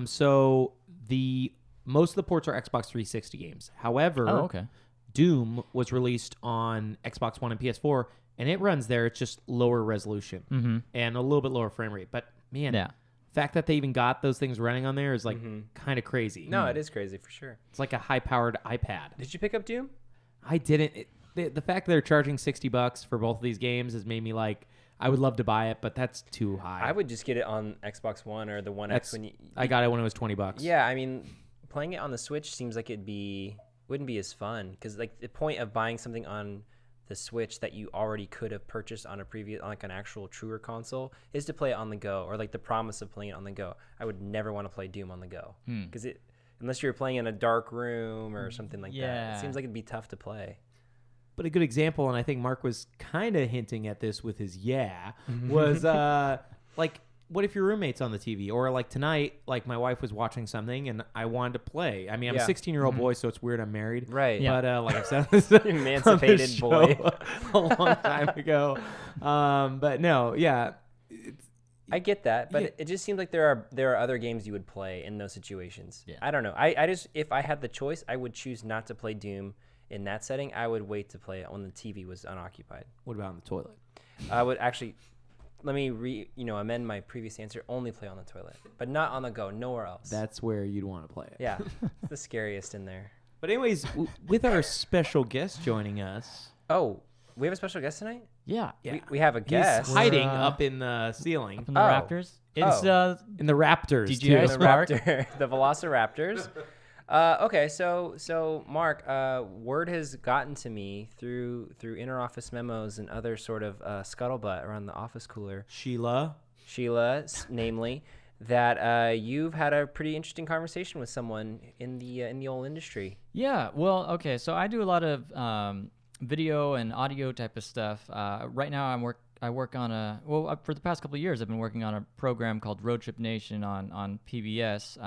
So most of the ports are Xbox 360 games. However, Okay. Doom was released on Xbox One and PS4, and it runs there. It's just lower resolution and a little bit lower frame rate. But man, Yeah. the fact that they even got those things running on there is like kind of crazy. No, it is crazy for sure. It's like a high-powered iPad. Did you pick up Doom? I didn't. The fact that they're charging $60 for both of these games has made me like, I would love to buy it, but that's too high. I would just get it on Xbox One or the One X when you. I got it when it was $20. Yeah, I mean, playing it on the Switch seems like wouldn't be as fun because like the point of buying something on the Switch that you already could have purchased on an actual truer console is to play it on the go, or like the promise of playing it on the go. I would never want to play Doom on the go because unless you're playing in a dark room or something like that, Yeah. it seems like it'd be tough to play. But a good example, and I think Mark was kind of hinting at this with his was like, what if your roommate's on the TV? Or like tonight, like my wife was watching something and I wanted to play. I mean, I'm a 16-year-old boy, so it's weird I'm married. Right. But like I've said this on Emancipated this show boy. a long time ago. But no, yeah. I get that, but Yeah. it just seems like there are other games you would play in those situations. Yeah. I don't know. I just, if I had the choice, I would choose not to play Doom in that setting. I would wait to play it when the TV was unoccupied. What about on the toilet? I would actually, let me amend my previous answer. Only play on the toilet, but not on the go. Nowhere else. That's where you'd want to play it. Yeah, it's the scariest in there. But anyways, with our special guest joining us, Oh, we have a special guest tonight. Yeah. We have a guest. he's hiding We're, up in the ceiling. Up in the Oh. Rafters. It's Oh. In the Raptors, DJI too. the Spark. the Velociraptors. Okay, so Mark, word has gotten to me through interoffice memos and other sort of scuttlebutt around the office cooler, Sheila. namely, that you've had a pretty interesting conversation with someone in the old industry. Yeah. Well, okay. So I do a lot of video and audio type of stuff. Right now, I work on for the past couple of years, I've been working on a program called Road Trip Nation on PBS,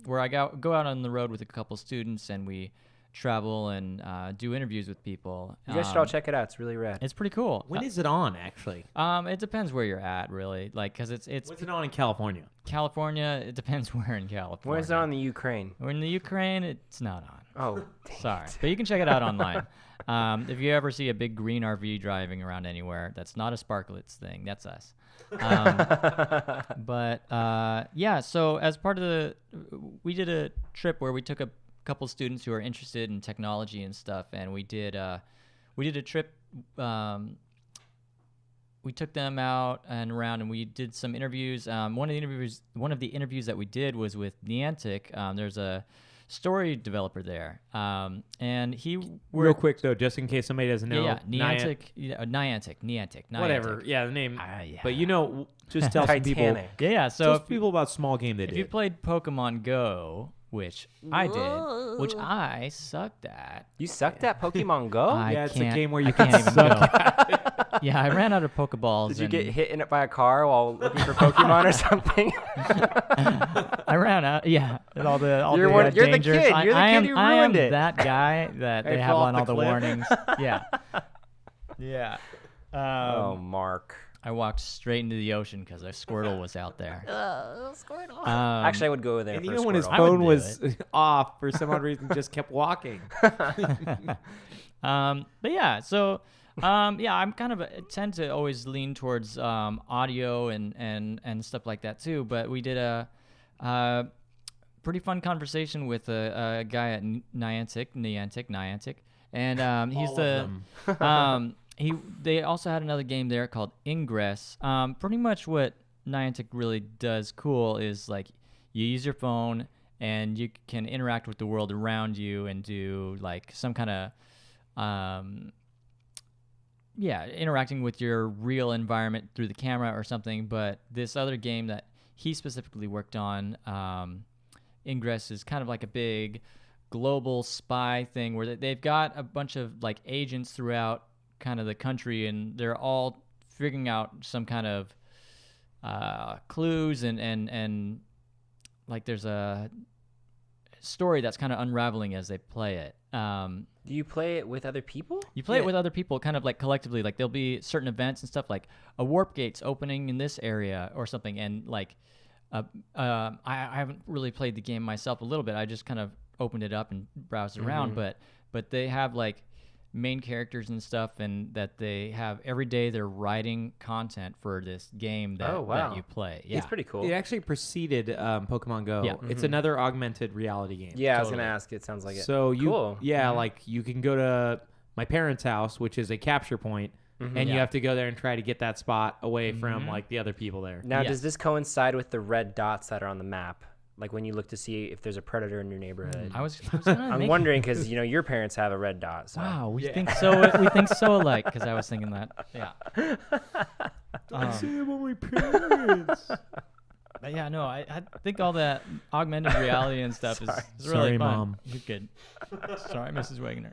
where I go out on the road with a couple students and we travel and do interviews with people. You guys should all check it out. It's really rad. It's pretty cool. When is it on, actually? It depends where you're at, really. Like, cause it's What's it on in California? California. It depends where in California. When is it on the Ukraine? We're in the Ukraine. It's not on. Oh, dang Sorry, it. but you can check it out online. If you ever see a big green RV driving around anywhere, that's not a Sparklets thing. That's us. Yeah. So as part of we did a trip where we took a couple students who are interested in technology and stuff, and we did a trip. We took them out and around, and we did some interviews. One of the interviews that we did was with Niantic. There's a story developer there, and he Real quick though, just in case somebody doesn't know. yeah, Niantic. Whatever. Yeah, the name. Yeah. But just tell some people. Titanic. Yeah. So Tell some people about small game they if did. you played Pokemon Go, which I did, which I sucked at. You sucked at Pokemon Go? Yeah, it's a can't- game where I you can't can even suck go. Yeah, I ran out of Pokeballs. Did you and get hit in it by a car while looking for Pokemon or something? I ran out. Yeah, and all the You're the dangers. kid. You're the I kid am, who I am ruined it. that guy that Hey, they have fall on off all the the cliff. warnings. Yeah. Yeah. Oh, Mark. I walked straight into the ocean because a Squirtle was out there. Squirtle. Um, Actually, I would go there And for even a when his Squirtle. I would phone do was off for some odd reason, just kept walking. But yeah, so yeah, I'm kind of tend to always lean towards audio and stuff like that too. But we did a pretty fun conversation with a guy at Niantic, and he's All of the they also had another game there called Ingress. Pretty much what Niantic really does cool is like you use your phone and you can interact with the world around you and do like some kind of interacting with your real environment through the camera or something. But this other game that he specifically worked on, Ingress, is kind of like a big global spy thing where they've got a bunch of like agents throughout kind of the country, and they're all figuring out some kind of clues and like there's a story that's kind of unraveling as they play it. Do you play it with other people? You play it with other people, kind of like collectively. Like there'll be certain events and stuff, like a warp gate's opening in this area or something, and like I haven't really played the game myself a little bit. I just kind of opened it up and browsed around, but they have like main characters and stuff, and that they have every day they're writing content for this game that, that you play. Yeah, It's pretty cool. It actually preceded Pokemon Go. Yeah. It's another augmented reality game. Yeah, I was Totally. going to ask. It sounds like it. So you, Cool. yeah, like you can go to my parents' house, which is a capture point, and you Yeah. have to go there and try to get that spot away from like the other people there. Now, Yes. does this coincide with the red dots that are on the map? Like when you look to see if there's a predator in your neighborhood? I was gonna I'm make- wondering because your parents have a red dot. So. Wow, we think so. We think so alike. Because I was thinking that. Yeah. I see them on my parents. But yeah, no, I think all that augmented reality and stuff is really Sorry, fun. Mom. You're good. Sorry, Mrs. Wagner.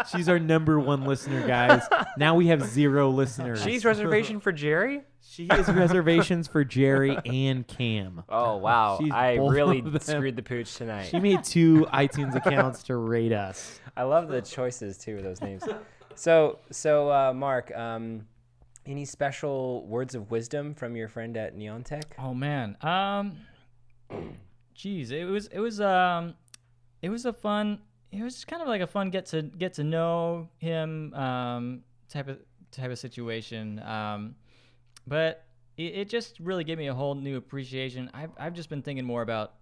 She's our #1 listener, guys. Now we have 0 listeners. She's reservation for Jerry? She has reservations for Jerry and Cam. Oh, wow. She's I both really of them. screwed the pooch tonight. She made 2 iTunes accounts to rate us. I love the choices, too, of those names. So Mark, any special words of wisdom from your friend at Neontech? Oh man. Geez, it was a fun. It was kind of like a fun get to know him type of situation. But it just really gave me a whole new appreciation. I've just been thinking more about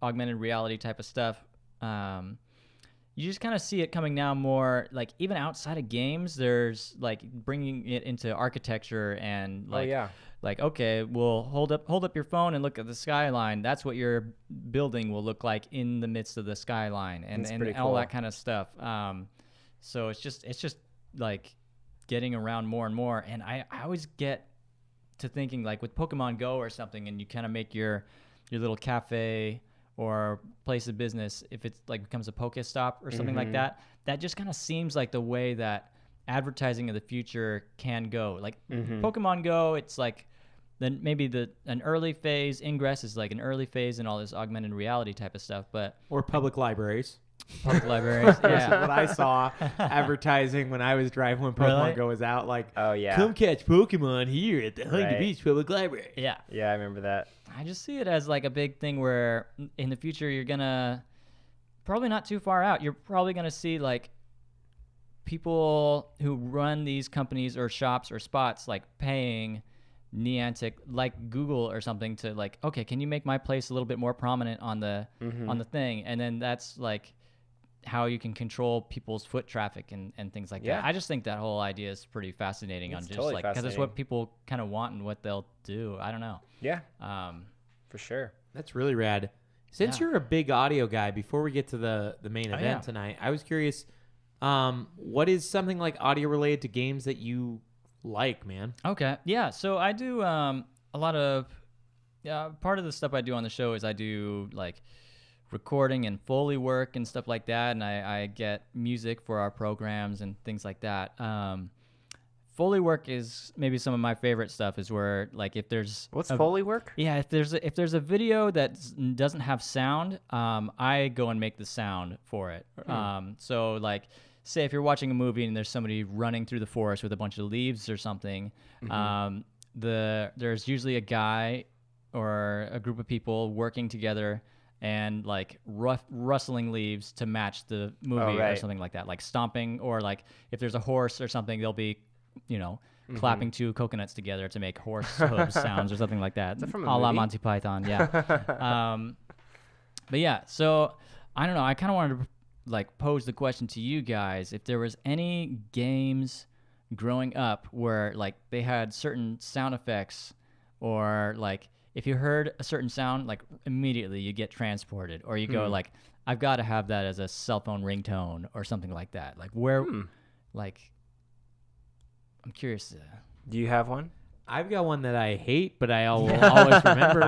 augmented reality type of stuff. You just kind of see it coming now more, like even outside of games, there's like bringing it into architecture and like, like, okay, we'll hold up your phone and look at the skyline. That's what your building will look like in the midst of the skyline and all that kind of stuff. So it's just like getting around more and more. And I always get to thinking like with Pokemon Go or something, and you kind of make your little cafe or place of business, if it's like becomes a Pokestop or something like that, that just kind of seems like the way that advertising of the future can go. Like Pokemon Go, it's like then maybe an early phase. Ingress is like an early phase and all this augmented reality type of stuff, but Or public libraries. public libraries, This is yeah. what I saw advertising when I was driving when Pokemon Really? Go was out. Like, Oh, yeah. come catch Pokemon here at the Huntington Right. Beach Public Library. Yeah. Yeah, I remember that. I just see it as like a big thing where in the future you're gonna probably not too far out. You're probably gonna see like people who run these companies or shops or spots like paying Niantic, like Google or something, to like, okay, can you make my place a little bit more prominent on the thing? And then that's like how you can control people's foot traffic and things like Yeah. that. I just think that whole idea is pretty fascinating It's on just totally like because it's fascinating. what people kind of want and what they'll do. I don't know. Yeah, Um, for sure. That's really rad. Since Yeah. you're a big audio guy, before we get to the main event yeah. tonight, I was curious, what is something like audio related to games that you like, man? Okay. Yeah. So I do a lot of part of the stuff I do on the show is I do like recording and Foley work and stuff like that, and I get music for our programs and things like that. Foley work is maybe some of my favorite stuff. Is where like if there's What's Foley work? yeah, if there's a video that doesn't have sound, I go and make the sound for it. So like, say if you're watching a movie and there's somebody running through the forest with a bunch of leaves or something, there's usually a guy or a group of people working together and like rustling leaves to match the movie or right. something like that, like stomping, or like if there's a horse or something, they'll be, clapping two coconuts together to make horse hooves sounds or something like that. that from a a la movie? Monty Python, yeah. But yeah, so I don't know. I kind of wanted to like pose the question to you guys: if there was any games growing up where like they had certain sound effects, or like if you heard a certain sound, like immediately you get transported, or you go like, I've got to have that as a cell phone ringtone or something like that. Like where, like. I'm curious. Do you have one? I've got one that I hate, but I will always remember.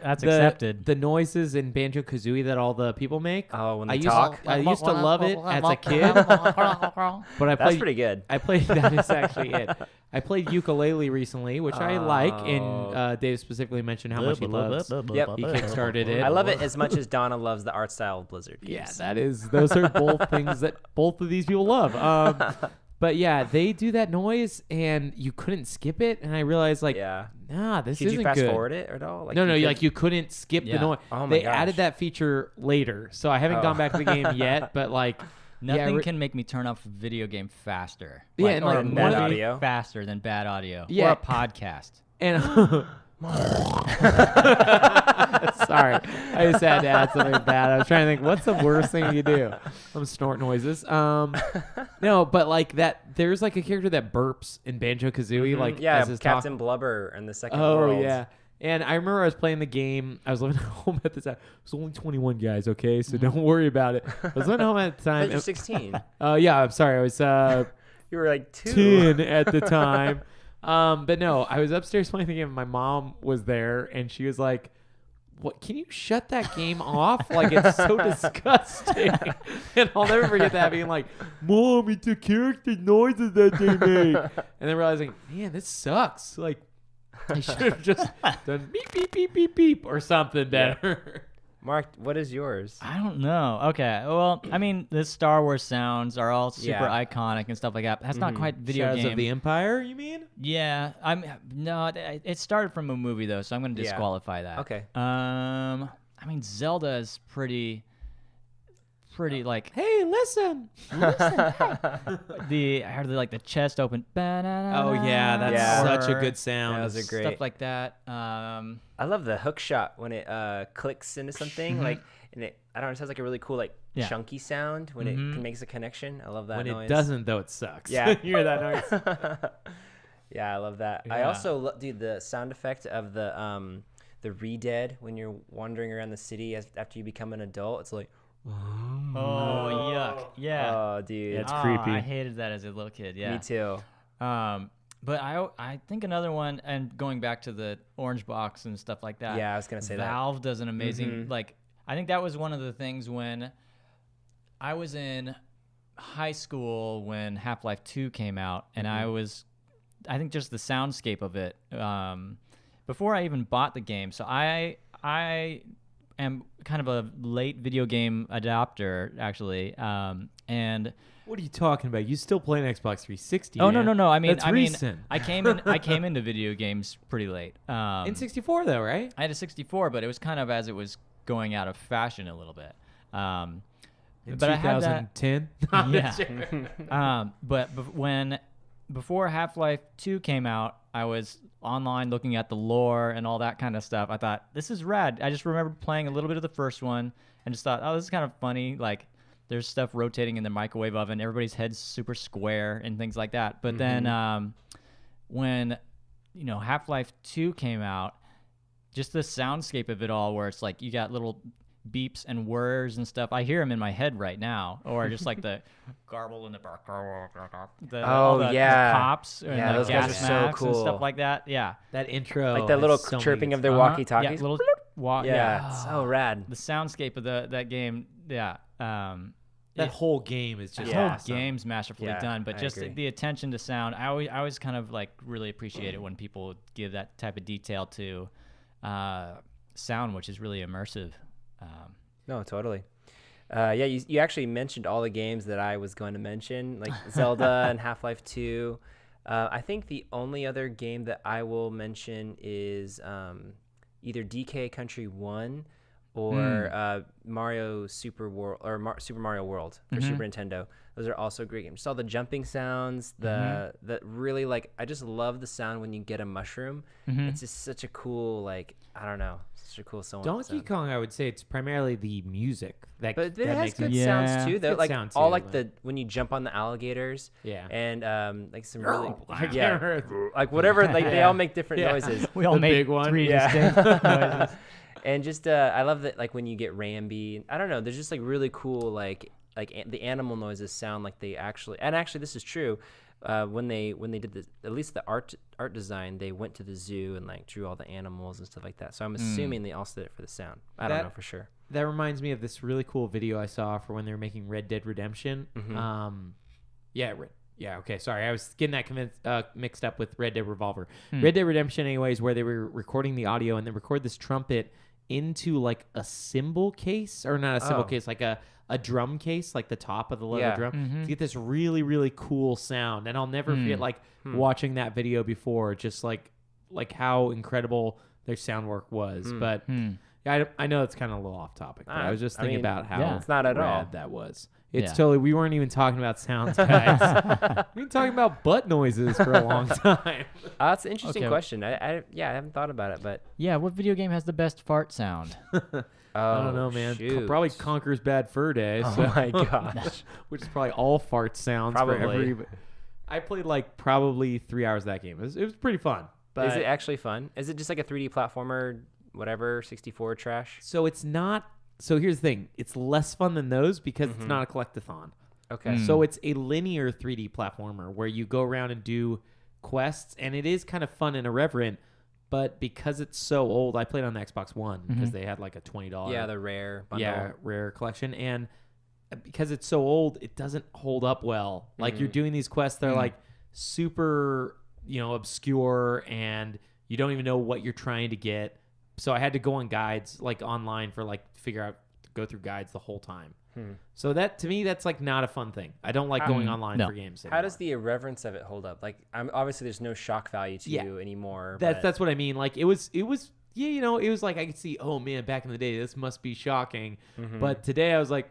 That's accepted. The noises in Banjo-Kazooie that all the people make. Oh, when they I talk? I used to love it as a kid, but I That's played. pretty good. I played. That is actually it. I played ukulele recently, which I like, and Dave specifically mentioned how much he loves. Yep. He kickstarted it. I love it as much as Donna loves the art style of Blizzard Yeah, games. those are both things that both of these people love. But yeah, they do that noise, and you couldn't skip it, and I realized like, Yeah. nah, this Could isn't you fast good. forward it at all? Like No, could- like you couldn't skip the Yeah. noise. Oh my They added gosh. that feature later, so I haven't gone back to the game yet. But like, Nothing yeah, can make me turn off a video game faster. Yeah, Like, and, or like, a one movie of the- audio. faster than bad audio. Yeah. Or a podcast. and sorry, I just had to add something bad. I was trying to think, what's the worst thing you do? Some snort noises. No, but like that, there's like a character that burps in Banjo-Kazooie, like yeah, as his Captain Blubber in the second Oh world. yeah. And I remember I was playing the game. I was living at home at the time. It was only 21 guys, okay? So don't worry about it. I was living at home at the But time. you're 16. Yeah, I'm sorry. I was You were like 2. 10 at the time. But no, I was upstairs playing the game. And my mom was there, and she was like, "What? Can you shut that game off? Like it's so disgusting." And I'll never forget that being like, "Mom, it's the character noises that they make," and then realizing, man, this sucks. Like, I should have just done beep beep beep beep beep or something better. Mark, what is yours? I don't know. Okay. Well, I mean, the Star Wars sounds are all super Yeah. iconic and stuff like that. That's not quite video Shadows game. of the Empire, you mean? Yeah. It started from a movie though, so I'm going to Yeah. disqualify that. Okay. I mean, Zelda is pretty like Hey, listen. the chest open. Oh yeah, that's Yeah. such a or good sound. Those are great. Stuff like that. I love the hook shot when it clicks into something like, and it I don't know, it sounds like a really cool like Yeah. chunky sound when it makes a connection. I love that When noise. it doesn't, though, it sucks. Yeah. You hear that noise? Yeah, I love that. I Yeah. also dude, the sound effect of the re-dead when you're wandering around the city after you become an adult. It's like, Oh yuck! Yeah. oh, dude. It's Oh, creepy. I hated that as a little kid. Yeah. Me too. But I think another one, and going back to the orange box and stuff like that. Yeah, I was gonna say that. Valve does an amazing like I think that was one of the things when I was in high school when Half-Life 2 came out, and I think just the soundscape of it, before I even bought the game. So I am kind of a late video game adopter, actually, and What are you talking about? You still play an Xbox 360? oh man. no, I mean That's recent. I came into video games pretty late. In 64 though, right? I had a 64, but it was kind of as it was going out of fashion a little bit. In But I had that. 2010. Yeah. Before Half-Life 2 came out, I was online looking at the lore and all that kind of stuff. I thought, this is rad. I just remember playing a little bit of the first one and just thought, oh, this is kind of funny. Like, there's stuff rotating in the microwave oven. Everybody's head's super square and things like that. But then when, Half-Life 2 came out, just the soundscape of it all, where it's like you got little beeps and whirs and stuff. I hear them in my head right now, or just like the garble in the background. The cops and the those gas guys are so masks cool. and stuff like that. Yeah, That intro, Like that has little so many chirping good of their songs. walkie-talkies. yeah, little It's so rad. The soundscape of that game, yeah. That whole game is just The whole awesome. game's masterfully Yeah, done, but I just agree. the attention to sound. I always kind of like really appreciate it when people give that type of detail to sound, which is really immersive. No, totally. You actually mentioned all the games that I was going to mention, like Zelda and Half-Life 2. I think the only other game that I will mention is either DK Country 1 or Mario Super World or Super Mario World for Super Nintendo. Those are also great games. Just all the jumping sounds, the really like I just love the sound when you get a mushroom. It's just such a cool such a cool sound. Donkey Kong, I would say it's primarily the music that But it that has makes good it. sounds too. Though, Good like sound all too, like but- when you jump on the alligators. Yeah. And like some really I can't yeah, remember. like whatever. Like they all make different Yeah. noises. We all The make big one. 3 Yeah. distinct noises. And just I love that like when you get Rambi. I don't know. There's just like really cool like the animal noises sound like they actually. And actually, this is true. When they did this, at least the art design, they went to the zoo and like drew all the animals and stuff like that. So I'm assuming they also did it for the sound. I don't know for sure. That reminds me of this really cool video I saw for when they were making Red Dead Redemption. Okay, sorry. I was getting that mixed up with Red Dead Revolver. Red Dead Redemption, anyways, where they were recording the audio and they record this trumpet into like a cymbal case, or not a cymbal case, like a drum case, like the top of the leather drum, to get this really, really cool sound. And I'll never forget like watching that video before, just like how incredible their sound work was. But yeah, I know it's kind of a little off topic, but I was just thinking about how it's not at all. rad that was. It's totally, we weren't even talking about sounds, guys. We've been talking about butt noises for a long time. That's an interesting Okay. question. I haven't thought about it, but Yeah, what video game has the best fart sound? I don't know, man. shoot. Probably Conker's Bad Fur Day. Oh so- my gosh. Which is probably all fart sounds Probably. for every. I played like probably 3 hours of that game. It was pretty fun. But Is it actually fun? Is it just like a 3D platformer, whatever, 64 trash? so it's not. So here's the thing: it's less fun than those because it's not a collectathon. Okay. So it's a linear 3D platformer where you go around and do quests, and it is kind of fun and irreverent. But because it's so old, I played on the Xbox One because they had like a $20 Yeah, the rare bundle. rare collection, and because it's so old, it doesn't hold up well. Like you're doing these quests, they're like super, obscure, and you don't even know what you're trying to get. So I had to go on guides, like online, for like go through guides the whole time. So that to me, that's like not a fun thing. I don't like going online No. for games. How does the irreverence of it hold up? Like, obviously there's no shock value to you anymore. but- That's what I mean. Like it was it was like I could see, oh man, back in the day, this must be shocking. But today I was like,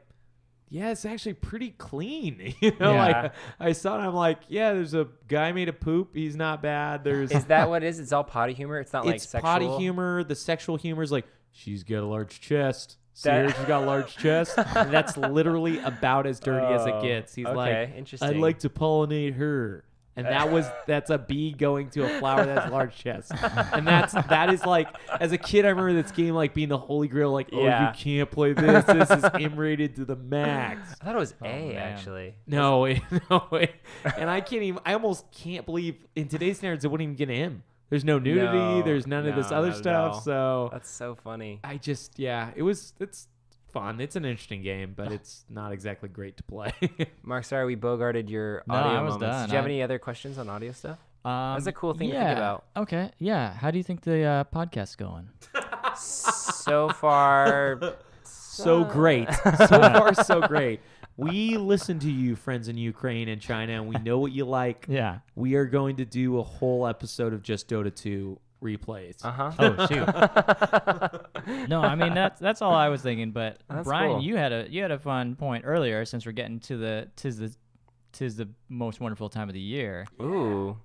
yeah, it's actually pretty clean. Like I saw it, I'm like, yeah, there's a guy made a poop. He's not bad. There's Is that what it is? It's all potty humor. It's not like it's sexual. potty humor. The sexual humor is like, she's got a large chest. See her, she's got a large chest. And that's literally about as dirty as it gets. He's okay, like, interesting. I'd like to pollinate her. And that's a bee going to a flower that has a large chest. And that is like, as a kid, I remember this game like being the holy grail, like, oh, Yeah. you can't play this. This is M-rated to the max. I thought it was A man. actually. No, and I almost can't believe in today's standards it wouldn't even get an M. There's no nudity. No, there's none of this no, other not at stuff. all. So That's so funny. I just, it's fun. It's an interesting game, but it's not exactly great to play. Mark, sorry we bogarted your No, audio I was moments. done. Did you have any other questions on audio stuff? That's a cool thing to think about. Okay. Yeah. How do you think the podcast's going? So far, So great. So far, so great. We listen to you, friends in Ukraine and China, and we know what you like. Yeah. We are going to do a whole episode of just Dota 2 replays. Oh shoot. No, I mean that's all I was thinking. But That's Brian, cool. you had a fun point earlier. Since we're getting to the tis the most wonderful time of the year. ooh.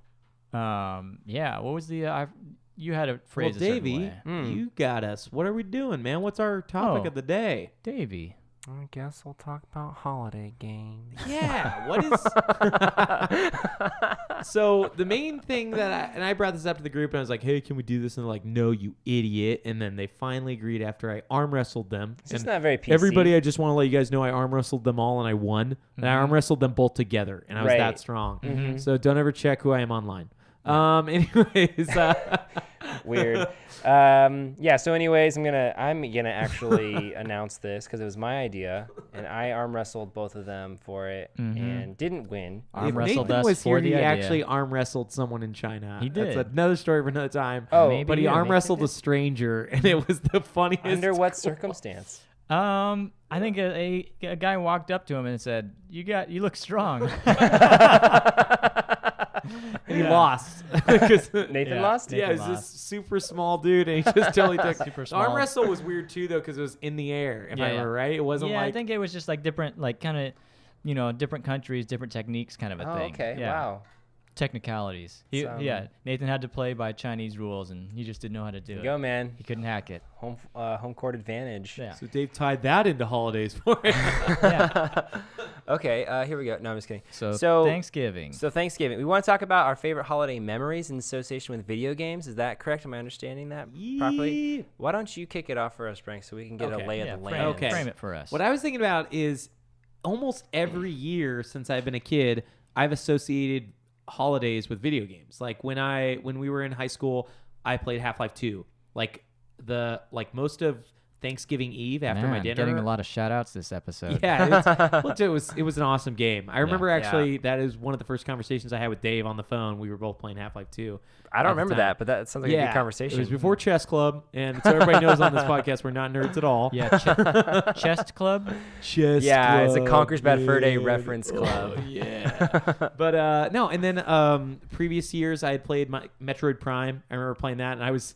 Yeah. What was the you had a Well, phrase a certain Davey, way. you got us. What are we doing, man? What's our topic Oh. of the day? Davey. I guess we'll talk about holiday games. Yeah, what is... So the main thing that I brought this up to the group, and I was like, hey, can we do this? And they're like, no, you idiot. And then they finally agreed after I arm wrestled them. It's just And not very PC. everybody, I just want to let you guys know I arm wrestled them all and I won. And I arm wrestled them both together, and I was Right. that strong. So don't ever check who I am online. Anyways, Weird. Yeah. So, anyways, I'm gonna actually announce this because it was my idea, and I arm wrestled both of them for it and didn't win. Arm if wrestled Nathan us was for here, the he idea. actually arm wrestled someone in China. He That's did. another story for another time. Oh, Maybe But he you. arm Nathan wrestled a stranger, and it was the funniest. Under what circumstance? I think a guy walked up to him and said, "You look strong." And he lost. 'Cause- Nathan Yeah. lost. yeah, Nathan he's this lost. super small dude, and he just totally took. Super The arm small. wrestle was weird too, though, because it was in the air. If I Yeah, yeah. remember right, it wasn't Yeah, like I think it was just like different, like kind of, different countries, different techniques, kind of a Oh, thing. okay. Yeah. Wow. Technicalities. So- Yeah, Nathan had to play by Chinese rules, and he just didn't know how to do it. Go, man. He couldn't hack it. Home court advantage. Yeah. So Dave tied that into holidays for it. Okay. Here we go. No, I'm just kidding. So Thanksgiving. So Thanksgiving. We want to talk about our favorite holiday memories in association with video games. Is that correct? Am I understanding that properly? Why don't you kick it off for us, Frank, so we can get Okay. a lay yeah, of the frame, land? Okay. frame it for us. What I was thinking about is almost every year since I've been a kid, I've associated holidays with video games. Like when we were in high school, I played Half-Life 2. Like most of Thanksgiving Eve after Man, my dinner. getting a lot of shout outs this episode. Yeah, it was an awesome game. I remember Yeah. actually that is one of the first conversations I had with Dave on the phone. We were both playing Half-Life 2. I don't at the remember time. that, but that sounds like a good conversation. It was before Chess Club, and so everybody knows on this podcast we're not nerds at all. Yeah, Chest Club. Chess Yeah, it's a Club, Conker's Bad Fur Day man. reference club. Oh, yeah. But no, and then previous years I had played my Metroid Prime. I remember playing that, and I was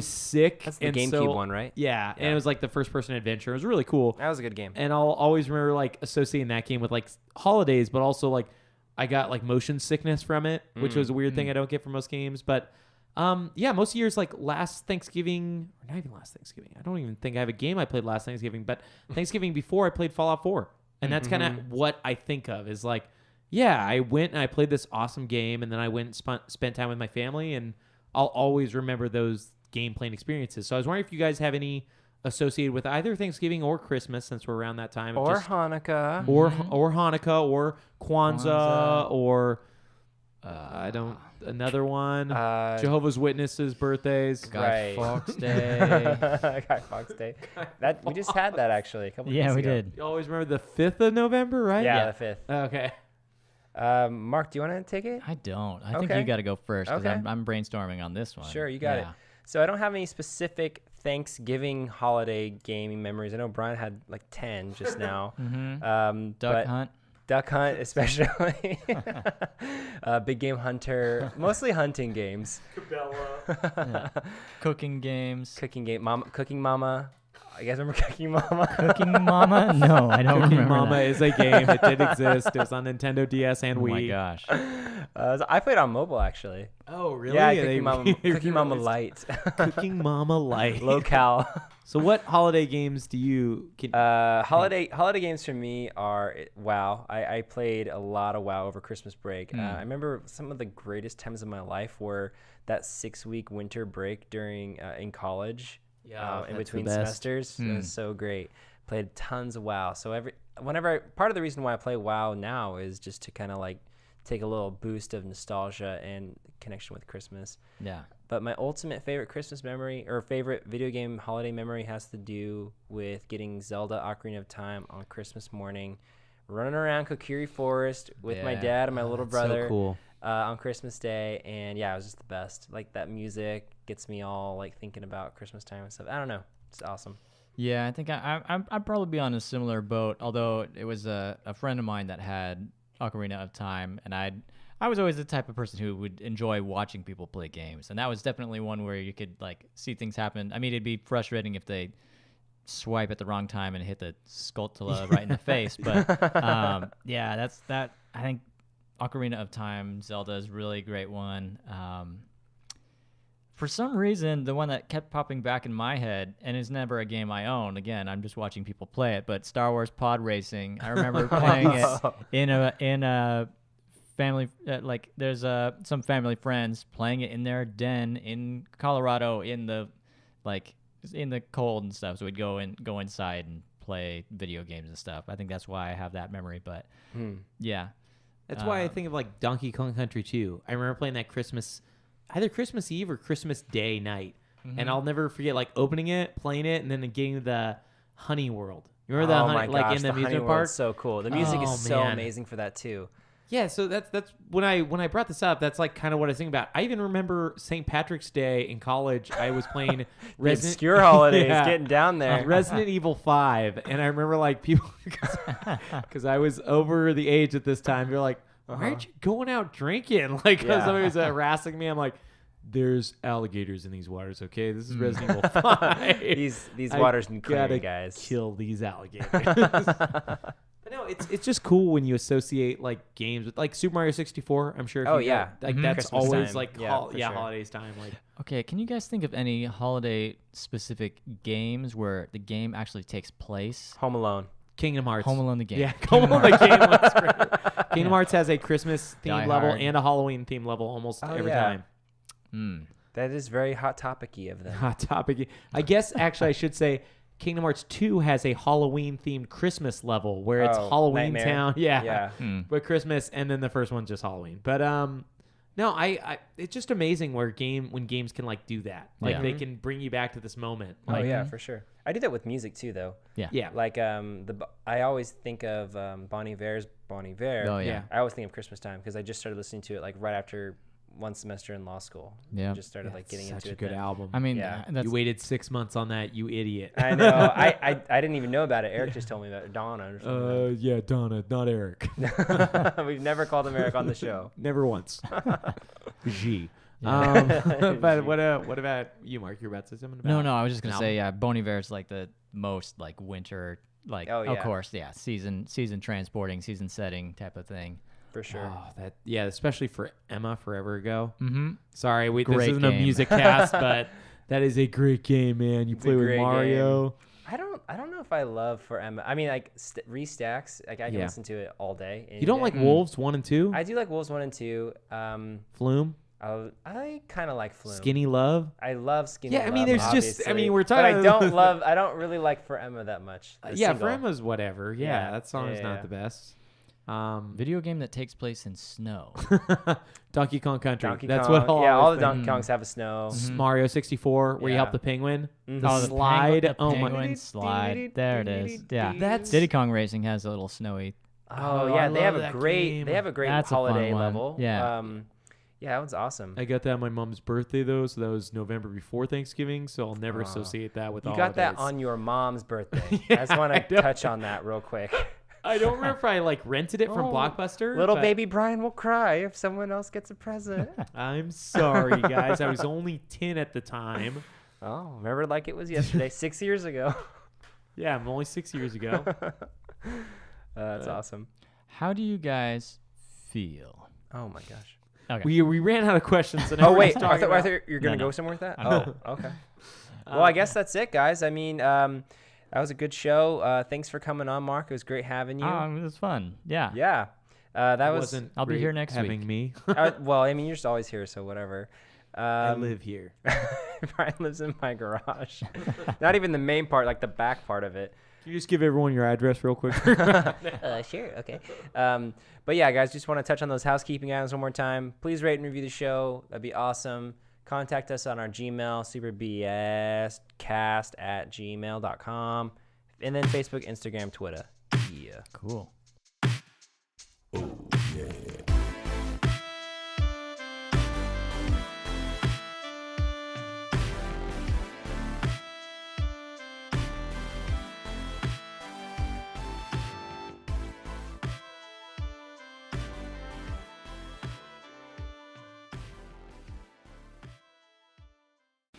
sick. That's the and GameCube so- one, right? Yeah, and Yeah. it was like the first person adventure. It was really cool. That was a good game. And I'll always remember like associating that game with like holidays, but also like I got like motion sickness from it, which was a weird thing I don't get from most games. But yeah, most years like last Thanksgiving, or not even last Thanksgiving. I don't even think I have a game I played last Thanksgiving, but Thanksgiving before I played Fallout 4. And that's kind of what I think of is like, yeah, I went and I played this awesome game, and then I went and spent time with my family, and I'll always remember those game playing experiences. So I was wondering if you guys have any associated with either Thanksgiving or Christmas, since we're around that time, Or just- Hanukkah. or Hanukkah or Kwanzaa, Kwanzaa. or another one, Jehovah's Witnesses birthdays. Guy Right. Fawkes Day. Guy Fawkes Day. That we just had that actually a couple Yeah, days we ago. did. You always remember the 5th of November, right? Yeah, the 5th. Okay. Mark, do you want to take it? I don't. I think Okay. you got to go first because Okay. I'm brainstorming on this one. Sure, you got it. So I don't have any specific Thanksgiving holiday gaming memories. I know Brian had like 10 just now. Duck but hunt. Duck hunt, especially. Big Game Hunter, mostly hunting games. Cooking games. Cooking Mama. You guys remember Cooking Mama? Cooking Mama? No, I don't Cooking Oh remember Mama that. is a game. It did exist. It was on Nintendo DS and Oh Wii. my gosh. So I played on mobile actually. Oh, really? Yeah, They Cooking Mama released Light. Cooking Mama Light. Locale. So what holiday games do you... Holiday games for me are WoW. I played a lot of WoW over Christmas break. I remember some of the greatest times of my life were that 6-week winter break during in college. Yeah, In that's between the best. semesters. It was so great. Played tons of WoW. So whenever part of the reason why I play WoW now is just to kind of like take a little boost of nostalgia and connection with Christmas. Yeah. But my ultimate favorite Christmas memory or favorite video game holiday memory has to do with getting Zelda Ocarina of Time on Christmas morning, running around Kokiri Forest with my dad and my little brother. So cool. On Christmas Day, and yeah, it was just the best. Like, that music gets me all like thinking about Christmas time and stuff. I don't know, it's awesome. Yeah, I think I'd probably be on a similar boat. Although it was a friend of mine that had Ocarina of Time, and I was always the type of person who would enjoy watching people play games, and that was definitely one where you could like see things happen. I mean, it'd be frustrating if they swipe at the wrong time and hit the Skulltula right in the face, but yeah, that's that. I think Ocarina of Time, Zelda is really a great one. For some reason, the one that kept popping back in my head, and is never a game I own. Again, I'm just watching people play it. But Star Wars Pod Racing, I remember playing it in a family. Like, there's some family friends playing it in their den in Colorado in the cold and stuff. So we'd go inside and play video games and stuff. I think that's why I have that memory. But yeah. That's why I think of like Donkey Kong Country 2. I remember playing that either Christmas Eve or Christmas Day night. And I'll never forget like opening it, playing it, and then getting the Honey World. You remember that like in the amusement park? So cool. The music is so amazing for that too. Yeah, so that's when I brought this up, that's like kind of what I was thinking about. I even remember St. Patrick's Day in college. I was playing obscure holidays, getting down there. Resident Evil 5, and I remember like people, because I was over the age at this time. They're like, "Why aren't you going out drinking?" Like somebody was harassing me. I'm like, "There's alligators in these waters. Okay, this is Resident Evil 5. these waters need clearing, guys. Kill these alligators." But no, it's just cool when you associate like games with like Super Mario 64. I'm sure. Like that's Christmas always time. like Sure. holidays time. Like, Okay, can you guys think of any holiday specific games where the game actually takes place? Home Alone. Kingdom Hearts. Home Alone the game. Yeah, Home Alone the game was great. Kingdom Hearts has a Christmas Die theme level Hard. and a Halloween theme level almost every time. That is very hot topic-y of them. Hot topic. I guess actually I should say Kingdom Hearts 2 has a Halloween-themed Christmas level where it's Halloween Nightmare. Town. Yeah. Yeah. But Christmas, and then the first one's just Halloween. But no, I it's just amazing when games can like do that. Like they can bring you back to this moment. Like, yeah, for sure. I do that with music too, though. Yeah. Like I always think of Bon Iver's Bon Iver. Oh, yeah. I always think of Christmas time because I just started listening to it like right after one semester in law school. Yeah. I just started like getting such into a it. good then. album. I mean, Yeah. that's You waited 6 months on that, you idiot. I know. I didn't even know about it. Eric just told me about it. Donna or something. Yeah, Donna, not Eric. We've never called him Eric on the show. Never once. G. But what about you, Mark? You're about to say something about No, I was just gonna an say, yeah, Bon Iver is like the most like winter, like Oh, of yeah. course, yeah, season transporting, season setting type of thing. For sure. Oh, especially for Emma Forever Ago. Mm-hmm. Sorry, this Great isn't a game. music cast, but that is a great game, man. You play a with great Mario. I don't know if I love for Emma. I mean, like Restacks. Like I can Yeah. listen to it all day. any You don't day. like Wolves 1 and 2? I do like Wolves 1 and 2. Flume? I kind of like Flume. Skinny Love? I love Skinny. Yeah, I mean, Love, there's just- I obviously, mean, we're But I talking- I don't really like For Emma that much. the Yeah, single. for Emma's whatever. Yeah, Yeah, that song is yeah, not yeah. the best. Video game that takes place in snow. Donkey Kong Country. Donkey That's Kong. what all Yeah, I all was the thinking. Donkey Kongs have a snow. Mario 64, where you Yeah. help the penguin. Mhm. The Oh, the slide. The Oh my. penguin slide. There it is. Yeah, That's- Diddy Kong Racing has a little snowy. Oh I yeah, they have love a that great game. That's a holiday fun one. level. Yeah. Yeah, that one's awesome. I got that on my mom's birthday though, so that was November before Thanksgiving, so I'll never associate that with You all got that on your mom's birthday. I just want to touch on that real quick. I don't remember if I like rented it from Blockbuster. Little but baby Brian will cry if someone else gets a present. I'm sorry, guys. I was only 10 at the time. Oh, remember like it was yesterday, 6 years ago. Yeah, I'm only 6 years ago. That's awesome. How do you guys feel? Oh my gosh. Okay. We ran out of questions. And Oh everyone's wait, I talking thought about- you were gonna No. go somewhere with that. Oh, okay. Well, I guess that's it, guys. I mean, that was a good show. Thanks for coming on, Mark. It was great having you. It was fun. Yeah. Yeah, that It was. wasn't I'll be great here next having week. me. Well, I mean, you're just always here, so whatever. I live here. Brian lives in my garage. Not even the main part, like the back part of it. Can you just give everyone your address real quick? Sure, okay. But yeah, guys, just want to touch on those housekeeping items one more time. Please rate and review the show. That'd be awesome. Contact us on our Gmail, superbscast@gmail.com. And then Facebook, Instagram, Twitter. Yeah. Cool.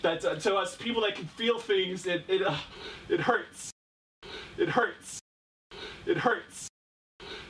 That's to us people that can feel things. It hurts. It hurts. It hurts.